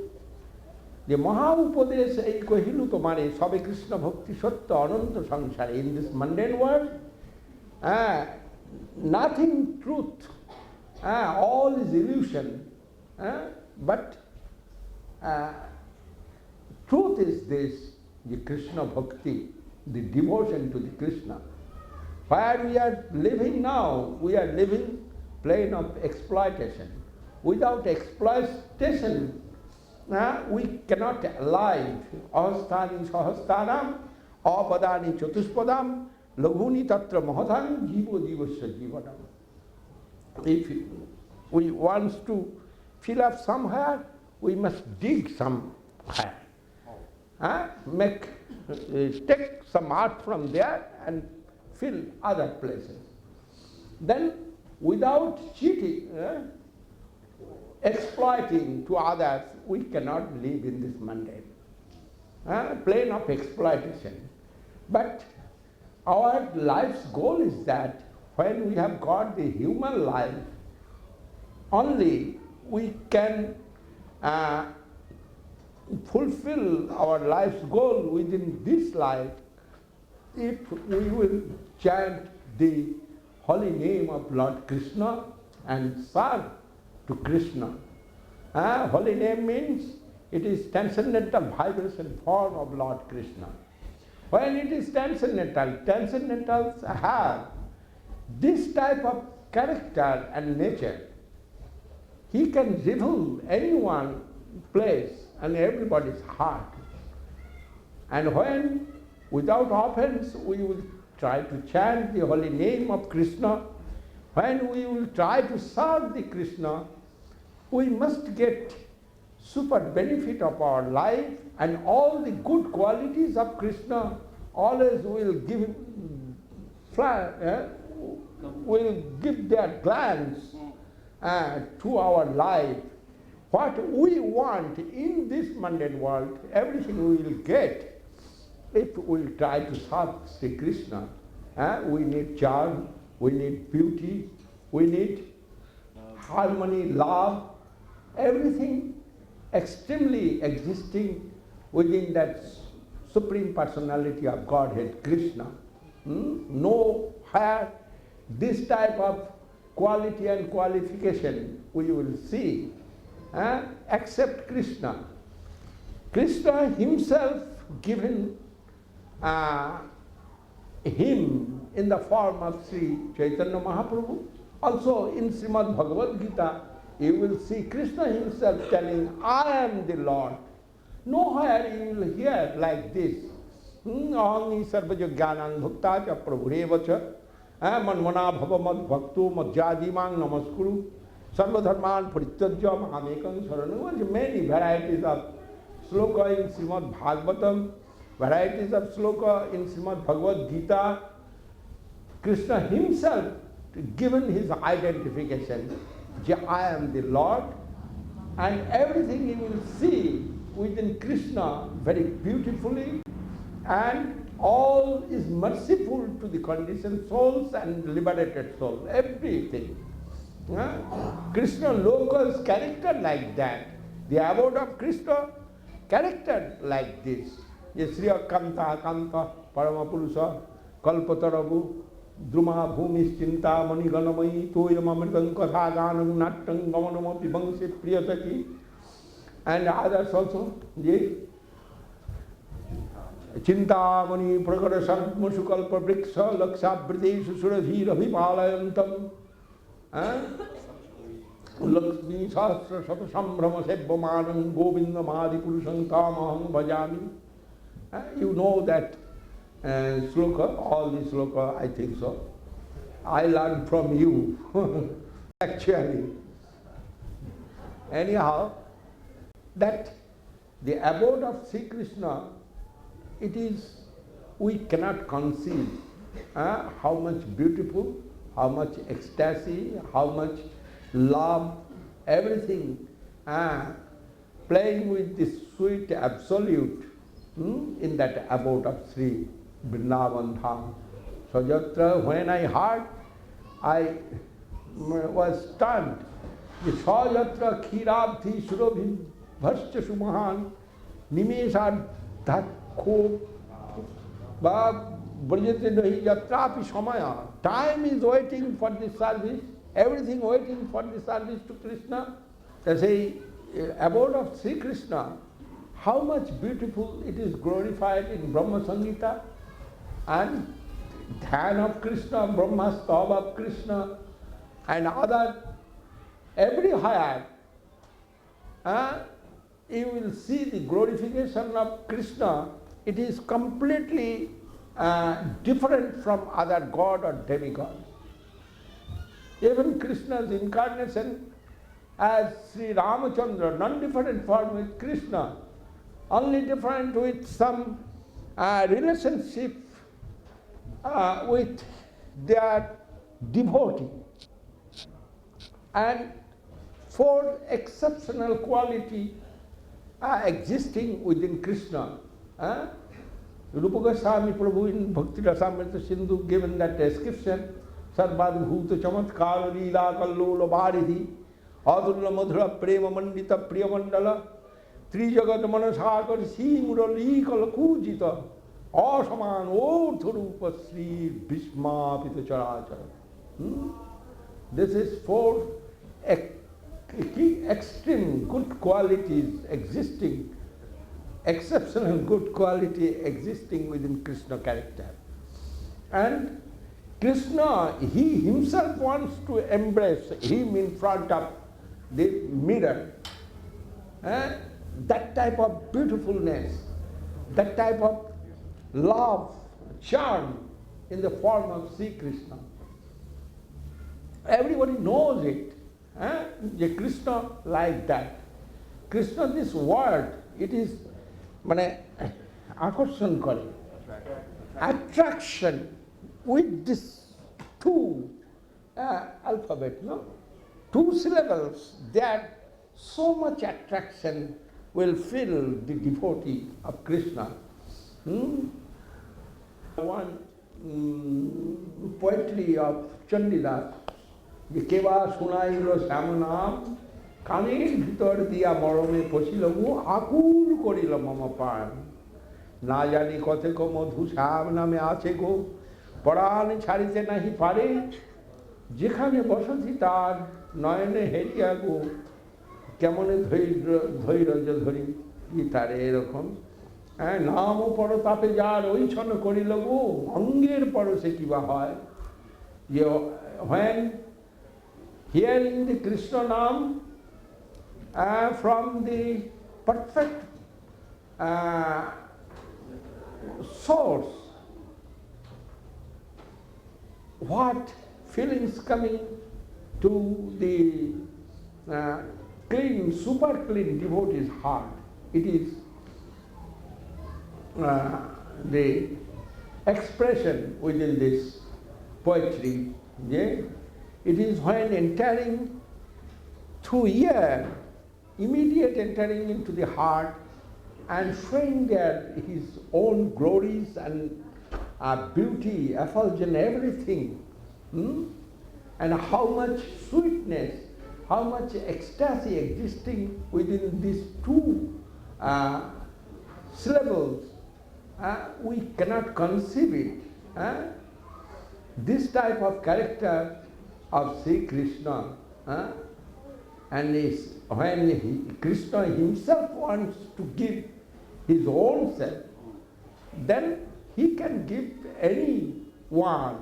The Maha Upadesh ei kohilu tomare sobe Krishna bhakti satya ananta sansare. In this mundane world, nothing truth, all is illusion. But truth is this, the Krishna bhakti, the devotion to the Krishna. Where we are living now, we are living plane of exploitation. Without exploitation, we cannot alive. Ahastani sahastaram, apadani chatuspadam, laghuni tatra mahatham, jivo jivasya jivanam. If we want to fill up somewhere, we must dig somewhere. Take some earth from there and fill other places. Then without cheating, exploiting to others, we cannot live in this mundane plane of exploitation. But our life's goal is that when we have got the human life, only we can fulfill our life's goal within this life if we will chant the holy name of Lord Krishna and serve to Krishna. Holy name means it is transcendental vibration form of Lord Krishna. When it is transcendental, transcendentals have this type of character and nature. He can reveal any one place and everybody's heart. And when, without offense, we will try to chant the holy name of Krishna, when we will try to serve the Krishna, we must get super benefit of our life, and all the good qualities of Krishna always will give their glance to our life. What we want in this mundane world, everything we will get if we try to serve Sri Krishna. We need charm, we need beauty, we need harmony, love, everything extremely existing within that Supreme Personality of Godhead, Krishna. Nowhere this type of quality and qualification we will see except Krishna. Krishna himself given him in the form of Sri Chaitanya Mahaprabhu. Also in Srimad Bhagavad Gita, you will see Krishna himself telling, I am the Lord. Nowhere you will hear like this. Aham sarvaja jnanam bhakta cha prabhureva cha manmana bhava mad bhakto madhyadimang namaskuru sarva dharman parityajya mahamekam saranam. Many varieties of sloka in Srimad Bhagavatam, varieties of sloka in Srimad Bhagavad Gita. Krishna himself given his identification, I am the Lord, and everything you will see within Krishna very beautifully, and all is merciful to the conditioned souls and liberated souls, everything. Krishna Loka's character like that. The abode of Krishna character like this. Yasriya Kanta Kanta Paramapurusha Kalpatarabu Druma Bhumis Chinta Mani Ganamai Toyam Amritan Katha Ganam Nattang Gamanamapi Bangsi Priyataki, and others also. Chintamani Pragara Sarmusukalpa Briksha Laksha British Suradhir Abhipalayantam Lakshmi Sastra Satasambrama Sebbamanam Govinda Madi Purusam Kamaham Bhajami. You know that sloka, all the sloka, I think so. I learned from you, actually. Anyhow, that the abode of Sri Krishna, it is, we cannot conceive how much beautiful, how much ecstasy, how much love, everything, playing with this sweet absolute in that abode of Sri Vrindavan Dham. Sajatra, when I heard, I was stunned. The Sajatra Khirabthi Surabhi Bhascha Sumahan Nimesad Dhakho Ba Brajate Nahi Yatrapi Samaya. Time is waiting for the service, everything waiting for the service to Krishna. They say, abode of Sri Krishna, how much beautiful it is glorified in Brahma Samhita, and Dhyan of Krishna, Brahma Stava of Krishna, and other, everywhere, you will see the glorification of Krishna. It is completely different from other god or demigod. Even Krishna's incarnation as Sri Ramachandra, non-different form with Krishna, only different with some relationship with their devotee. And four exceptional quality existing within Krishna. Rupa Goswami Prabhu in Bhakti Rasamrita Sindhu given that description. Sarvad Bhuta Chamatkara Leela Kallola Bharidhi Adulla Madhura Prema Mandita Priyamandala Trijagat Manasakar Simurali Kalakujita Asaman Ortharupa Sri Bhishma Pita Charachara. This is four extreme good qualities existing, exceptional good quality existing within Krishna character. And Krishna, he himself wants to embrace him in front of the mirror. That type of beautifulness, that type of love, charm in the form of Sri Krishna. Everybody knows it. Krishna like that. Krishna, this word, it is akarshan kare, attraction with this two alphabet, no? Two syllables, that so much attraction will fill the devotee of Krishna. One poetry of Chandidas, Keva Sunailo Samanam, Kanin Vitor Dia Morome Posilamu, Akul Korila Mama Pan, Najani Koteko Modhu Samaname Achego, Paran Charite Nahi Pare, Jikane Bosati Tad, Noyane Hetiago, Kamone Dhoira Jadhari, Gitare Rokom. নাম পরতাপে যার ওই ছন করিল গো অঙ্গের পরশে কিবা হয় যে when hearing the Krishna Nam from the perfect source, what feelings coming to the clean, super clean devotee's heart? It is the expression within this poetry. Yeah? It is when entering through ear, immediate entering into the heart and showing there his own glories and beauty, effulgence, everything. And how much sweetness, how much ecstasy existing within these two syllables, we cannot conceive it. This type of character of Sri Krishna, and when Krishna himself wants to give his own self, then he can give anyone.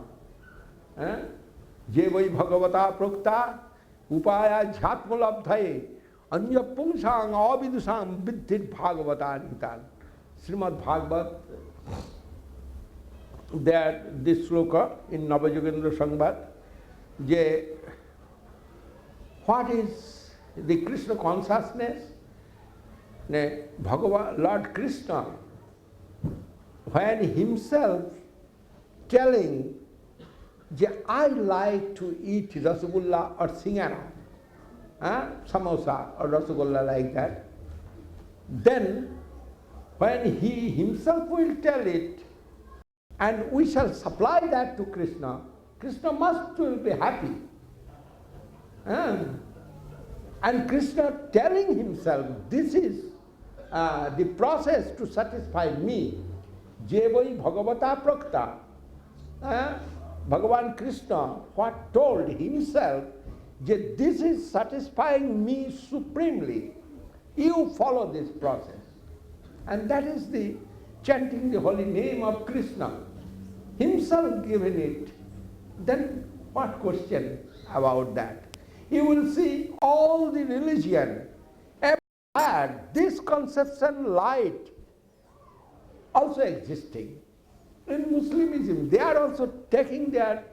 Je vai bhagavata prokta upaya jhatmolabdhaye anya pungsang avidusang viddhit bhagavata nitan. Srimad Bhagavat, there this sloka in Navajogendra Sangvad, je what is the Krishna consciousness? Bhagavan, Lord Krishna, when himself telling, I like to eat rasagulla or singara, samosa or rasagulla like that, then when he himself will tell it, and we shall supply that to Krishna, Krishna will be happy. And Krishna telling himself, this is the process to satisfy me. Je vai bhagavata prakta. Bhagavan Krishna, what told himself, this is satisfying me supremely. You follow this process. And that is the chanting the holy name of Krishna. Himself given it. Then what question about that? You will see all the religion had this conception light also existing. In Muslimism, they are also taking their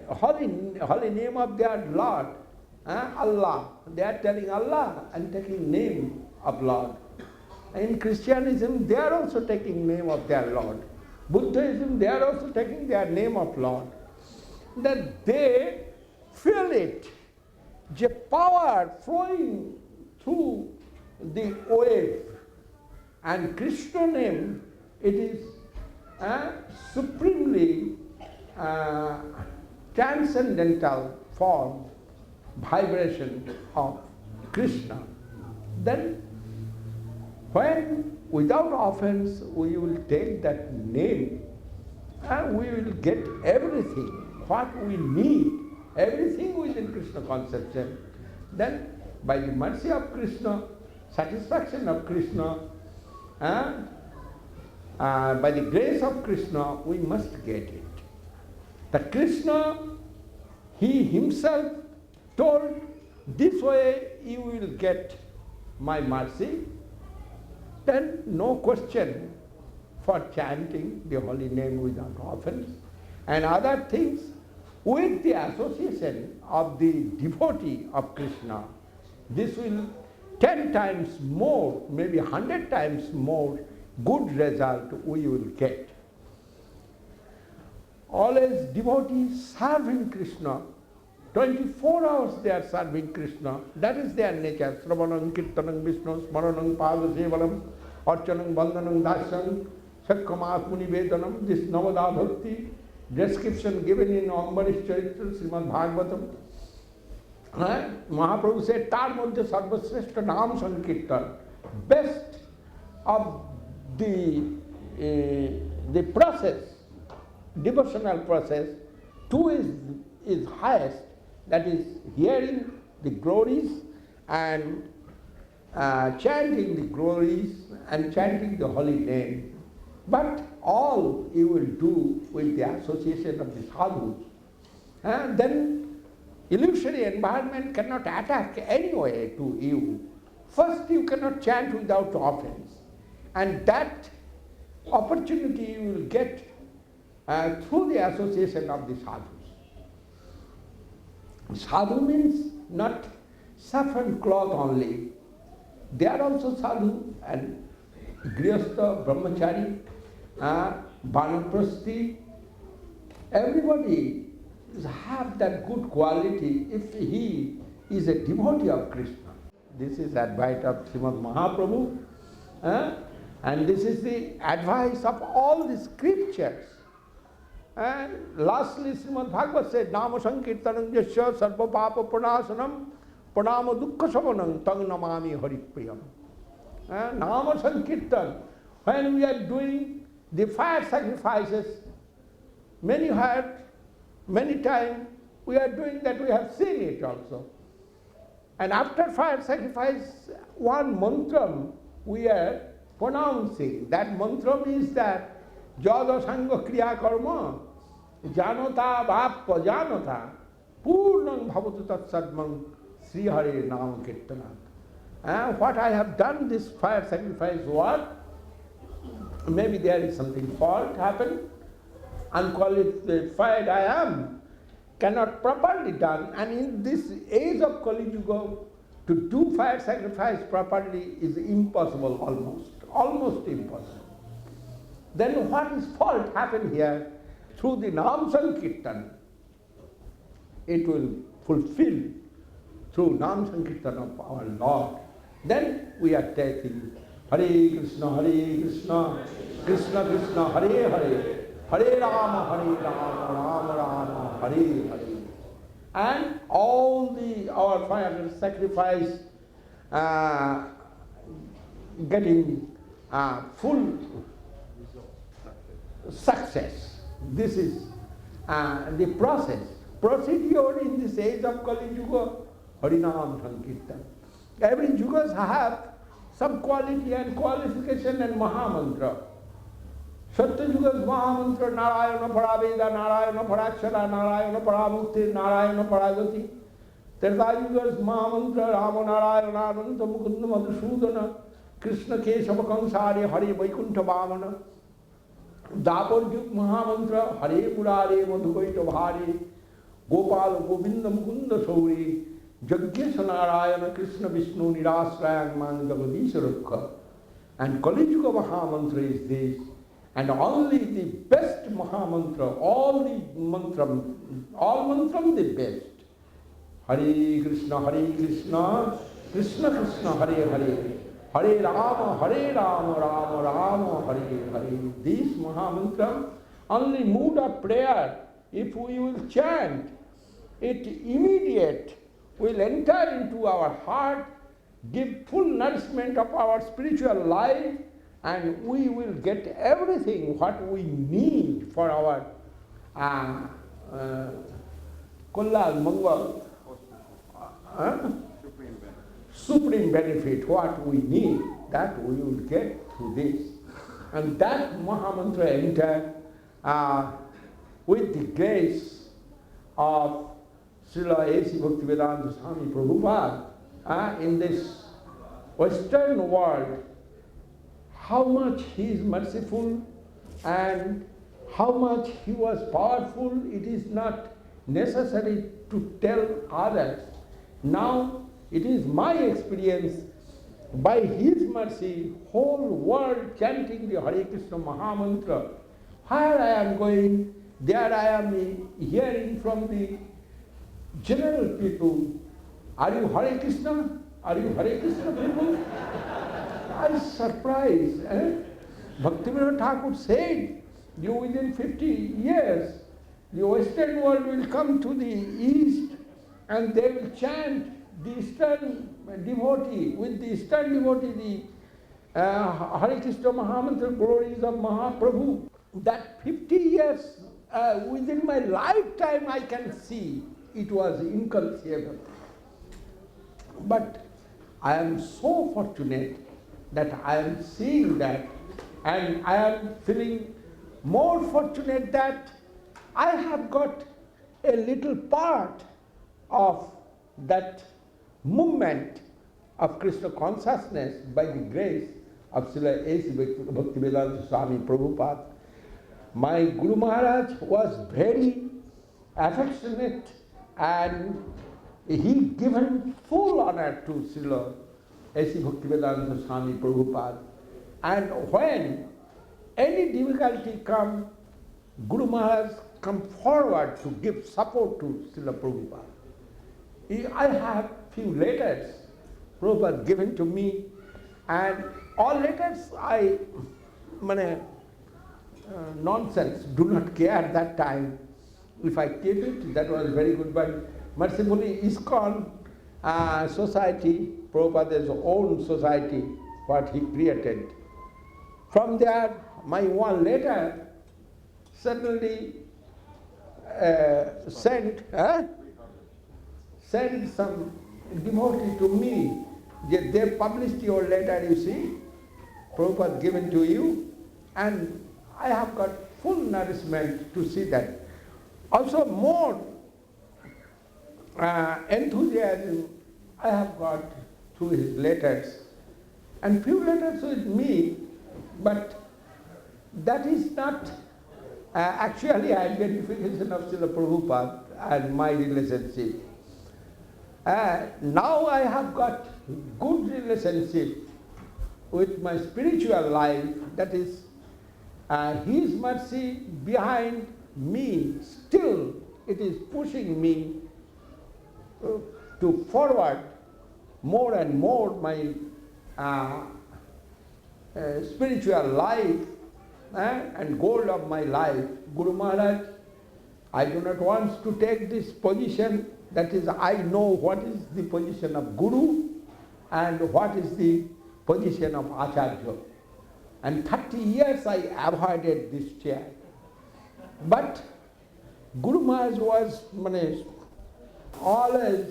holy name of their Lord, Allah. They are telling Allah and taking name of Lord. In Christianism, they are also taking name of their Lord. Buddhism, they are also taking their name of Lord. That they feel it, the power flowing through the wave. And Krishna name, it is supremely transcendental form, vibration of Krishna. Then when without offense we will take that name, and we will get everything, what we need, everything within Krishna conception. Then by the mercy of Krishna, satisfaction of Krishna, by the grace of Krishna, we must get it. The Krishna, he himself told, this way you will get my mercy. Then no question for chanting the holy name without offense and other things with the association of the devotee of Krishna. This will 10 times more, maybe 100 times more good result we will get. Always devotees serving Krishna, 24 hours they are serving Krishna. That is their nature. Sravanam, Kirtanam, Vishnu, Smaranam, Padasevanam, Archanam, Vandanam, Dasyam, Sakkamatmuni Vedanam. This Navada Bhakti description given in Ambarish Charitra, Srimad Bhagavatam. Mahaprabhu said, Tar Madhya Sarvasreshta Naam Sankirtan. Best of the process, devotional process, two is highest, that is hearing the glories and chanting the glories and chanting the holy name. But all you will do with the association of the sadhus. Then illusory environment cannot attack anyway to you. First, you cannot chant without offense. And that opportunity you will get through the association of the sadhus. Sadhu means not saffron cloth only. They are also sadhu and grihastha, brahmachari, vanaprasthi. Everybody have that good quality if he is a devotee of Krishna. This is advice of Srimad Mahaprabhu, and this is the advice of all the scriptures. And lastly, Srimad Bhagavad said, Nama Sankirtanam Yasya Sarva Papa Pranasanam Pranama Dukkha Savanam Tang Namami Haripriyam. Nama Sankirtan, when we are doing the fire sacrifices, many times we are doing that, we have seen it also. And after fire sacrifice, one mantram we are pronouncing. That mantram is that Jada Sangha Kriya Karma Janata Bhappa Janata Purnam Bhavatu Tat Sadmam Sri Hare Nama Kirtanat. What I have done this fire sacrifice, what? Maybe there is something fault happened, unqualified I am, cannot properly done, and in this age of Kali Yuga, to do fire sacrifice properly is impossible, almost impossible. Then what is fault happened here? Through the Nam Sankirtan, it will fulfill through Nam Sankirtan of our Lord. Then we are taking Hare Krishna, Krishna Krishna, Hare Hare, Hare Rama, Rama Rama, Hare Hare. And all our fire sacrifice getting full success. This is the procedure in this age of Kali Yuga, Harinam Sankirtan. Every yugas have some quality and qualification and Mahamantra. Satya Yugas Mahamantra Narayana Paraveda, Narayana Parakshara, Narayana Paramukti, Narayana Paragati. Treta Yugas Mahamantra Rama Narayana Ananta Mukunda Madhusudana, Krishna Keshava Kansari, Hare Vaikuntha Vamana. Dapur Yug Mahamantra Hare Purare Madhukaita Bhari, Gopal Govinda Mukunda Sauri, Jagyesa Narayana Krishna Vishnu Nirasrayang Man Jagadisharukha. And Kali Yuga Mahamantra is this. And only the best Mahamantra, all mantram the best. Hare Krishna, Krishna Krishna, Hare Hare, Hare Rama, Rama Rama, Hare Hare. This Mahamantra, only mood of prayer, if we will chant, it immediate will enter into our heart, give full nourishment of our spiritual life, and we will get everything what we need for our Kullal Mangal, supreme benefit, what we need, that we will get through this. And that Mahamantra enter with the grace of Srila A.C. Bhaktivedanta Swami Prabhupada in this Western world. How much he is merciful and how much he was powerful, it is not necessary to tell others. Now it is my experience, by his mercy, whole world chanting the Hare Krishna Mahamantra. Where I am going, there I am hearing from the general people, are you Hare Krishna? Are you Hare Krishna people? I was surprised. Bhaktivedanta Thakur said, you within 50 years, the Western world will come to the East and they will chant the Eastern devotee, with the Eastern devotee, the Hare Krishna Mahamantra glories of Mahaprabhu. That 50 years, within my lifetime I can see, it was inconceivable. But I am so fortunate that I am seeing that, and I am feeling more fortunate that I have got a little part of that movement of Krishna consciousness by the grace of Srila A.C. Bhaktivedanta Swami Prabhupada. My Guru Maharaj was very affectionate, and he given full honor to Srila A.C. Bhaktivedanta Swami Prabhupada. And when any difficulty come, Guru Maharaj come forward to give support to Srila Prabhupada. I have few letters Prabhupada given to me, and all letters nonsense, do not care at that time. If I keep it, that was very good, but mercifully ISKCON society, Prabhupada's own society, what he created. From there, my one letter suddenly sent some devotee to me. They published your letter, you see, Prabhupada given to you, and I have got full nourishment to see that. Also more enthusiasm I have got through his letters, and few letters with me, but that is not actually identification of Srila Prabhupada and my relationship. Now I have got good relationship with my spiritual life, that is his mercy behind me, still it is pushing me to forward more and more my spiritual life and goal of my life. Guru Maharaj, I do not want to take this position, that is, I know what is the position of Guru and what is the position of Acharya. And 30 years I avoided this chair. But Guru Maharaj was always,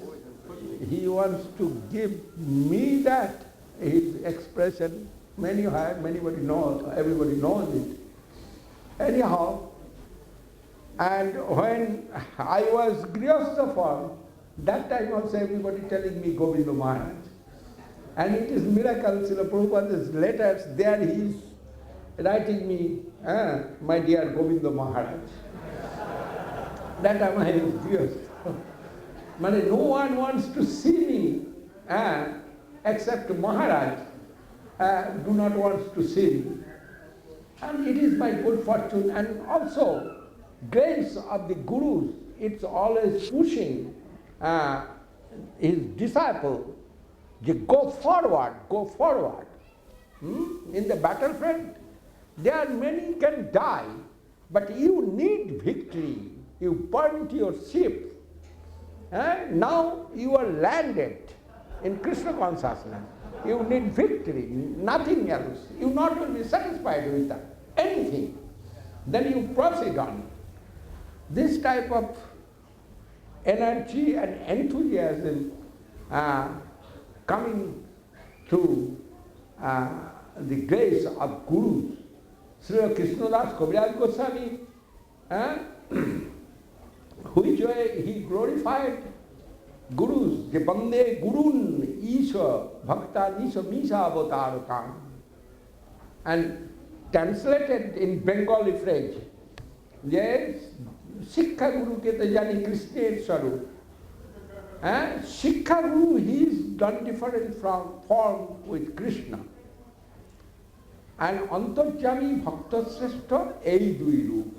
he wants to give me that, his expression, everybody knows it. Anyhow, and when I was Grihastha form, that time also everybody telling me Govinda Maharaj. And it is miracle, Srila Prabhupada's letters, there he is writing me, my dear Govinda Maharaj. That time I was Grihastha. No one wants to see me except Maharaj. Do not want to see me. And it is my good fortune, and also grace of the Gurus, it's always pushing his disciple, go forward. In the battlefield, there are many can die, but you need victory. You burnt your ship. Now you are landed in Krishna consciousness. You need victory, nothing else. You not will be satisfied with anything. Then you proceed on. This type of energy and enthusiasm coming through the grace of Gurus. Srila Krishnadas Kaviraj Goswami, which way he glorified Gurus, the Bande Gurun Isha Bhakta Nisha Misha Avatarakam, and translated in Bengali phrase, yes, Sikha Guru ke to jani Krishna Swarup. Sikha Guru, he is done different from form with Krishna. And Antarjami Bhakta Sreshta ei dui roop.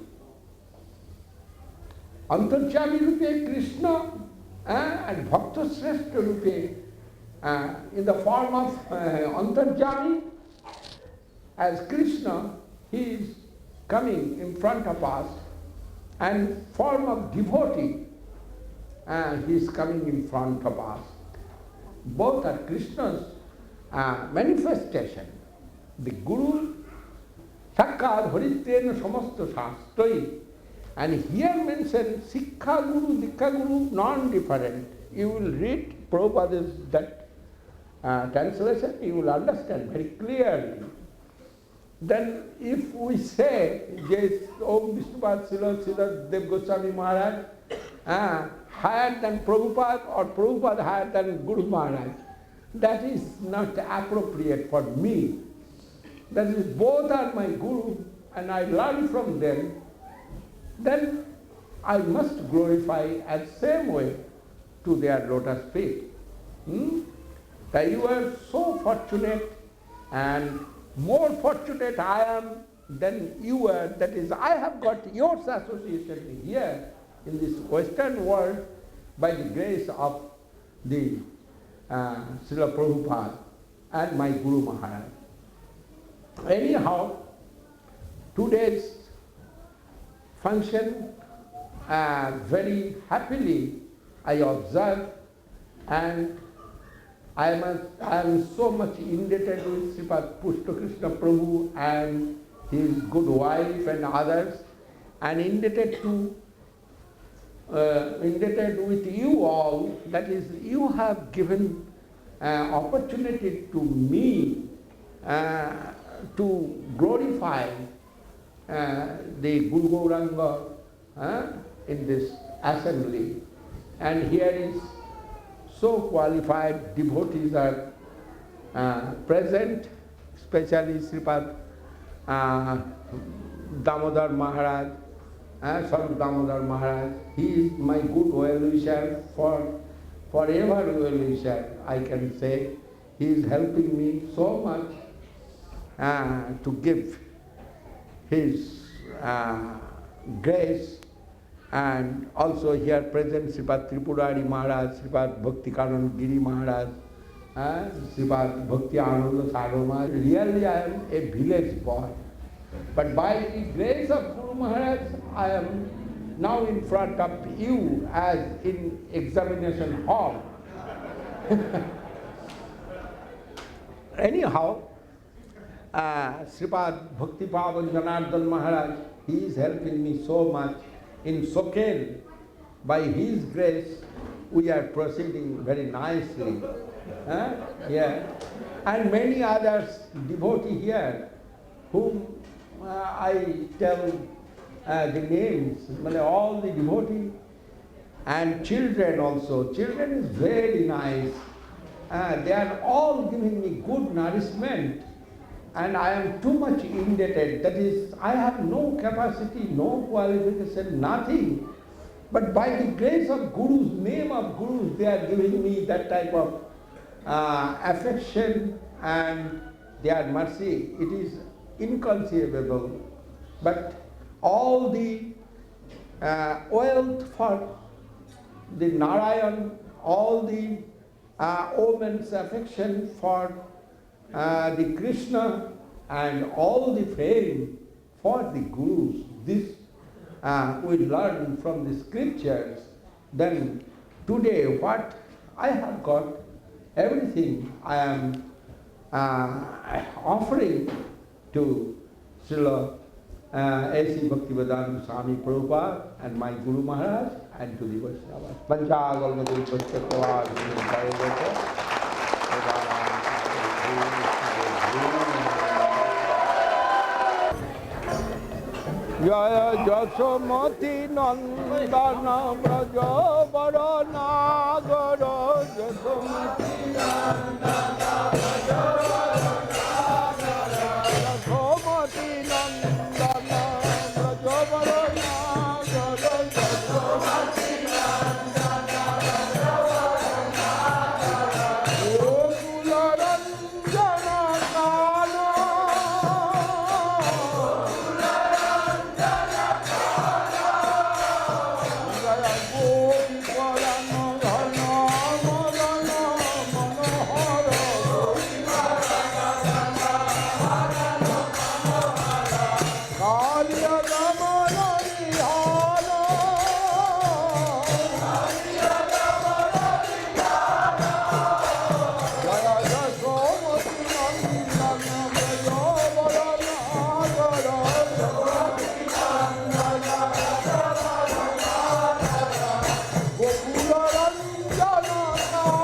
Antarjami rupe Krishna and Bhakta Sreshta rupe in the form of Antarjami as Krishna, he is coming in front of us, and form of devotee, he is coming in front of us. Both are Krishna's manifestation. The Guru, Sakkad Haritrena Samasta Shastroi, and here mentioned Sikha Guru, Dikha Guru, non-different. You will read Prabhupada's that translation, you will understand very clearly. Then if we say, yes, Om Vishnupad Srila Dev Goswami Maharaj higher than Prabhupada or Prabhupada higher than Guru Maharaj, that is not appropriate for me. That is, both are my Guru and I learn from them, then I must glorify at same way to their lotus feet. That you are so fortunate, and more fortunate I am than you are. That is, I have got your association here in this Western world by the grace of the Srila Prabhupada and my Guru Maharaj. Anyhow, today's function very happily I observe, and I am so much indebted with Sripad Pushta Krishna Prabhu and his good wife and others, and indebted with you all, that is, you have given opportunity to me to glorify the Guru Gauranga in this assembly. And here is so qualified devotees are present, especially Sripad Damodar Maharaj, Swarup Damodar Maharaj. He is my good well-wisher, forever well-wisher, I can say. He is helping me so much to give his grace. And also here present Sripad Tripurari Maharaj, Sripad Bhaktikanand Giri Maharaj, Sripad Bhakti Ananda Sagar Maharaj. Really I am a village boy. But by the grace of Guru Maharaj, I am now in front of you as in examination hall. Anyhow, Sripad Bhakti Pavan Janardhan Maharaj, he is helping me so much. In Soken, by his grace, we are proceeding very nicely. Yeah. And many others devotees here, whom I tell the names, all the devotees, and children also. Children is very nice. They are all giving me good nourishment. And I am too much indebted. That is, I have no capacity, no qualification, nothing. But by the grace of Gurus, name of Gurus, they are giving me that type of affection and their mercy. It is inconceivable. But all the wealth for the Narayan, all the women's affection for the Krishna, and all the fame for the Gurus, this we learn from the scriptures. Then today what I have got, everything I am offering to Srila A.C. Bhaktivedanta Swami Prabhupada and my Guru Maharaj and to the Vaishnavas. Panchagalma Jaya Jasomati Nandana Braja Varanagara Jasomati Nandana Braja Varanagara Jasomati Nandana Braja Varanagara Jasomati Nandana Braja Varanagara Gokula Ranjana Kana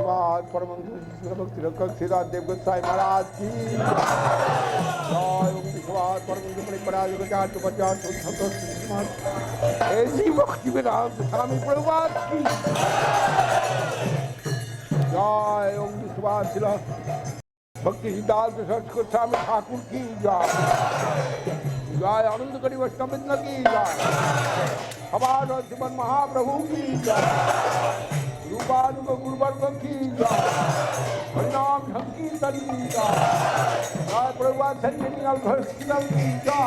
Shripad परम भक्ति रक्षक श्रीदास देव गोसाई महाराज की जय। ओम श्रीपाद परम पराज ऐसी भक्ति वेदांत स्वामी प्रभुपाद की जय। ओम श्रीपाद शिला भक्ति सिद्धांत सरस्वती गोस्वामी ठाकुर की जय। जय आनंद करी वैष्णव की जय। हमारा जीवन महाप्रभु की जय। रूपानुग गुरुवर्ग की जय। हरिनाम संकीर्तन की जय। जय प्रभुपाद सेंटेनियल भक्तिवेदांत की जय।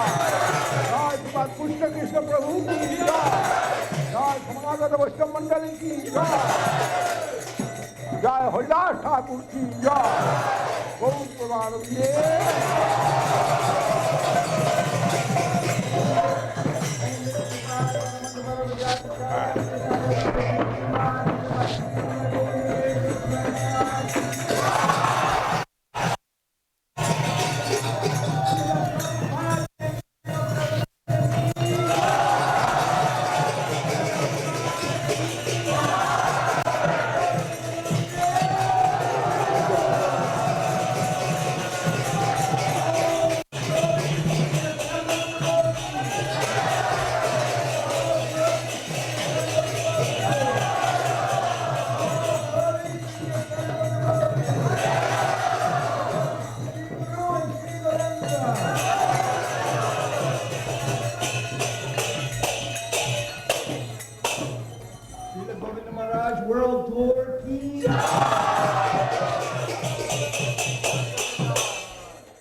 जय श्रीपाद कृष्ण कृष्ण प्रभु की जय। जय समागत वैष्णव मंडली की जय। जय हरिदास ठाकुर की जय। बहुत प्रभावी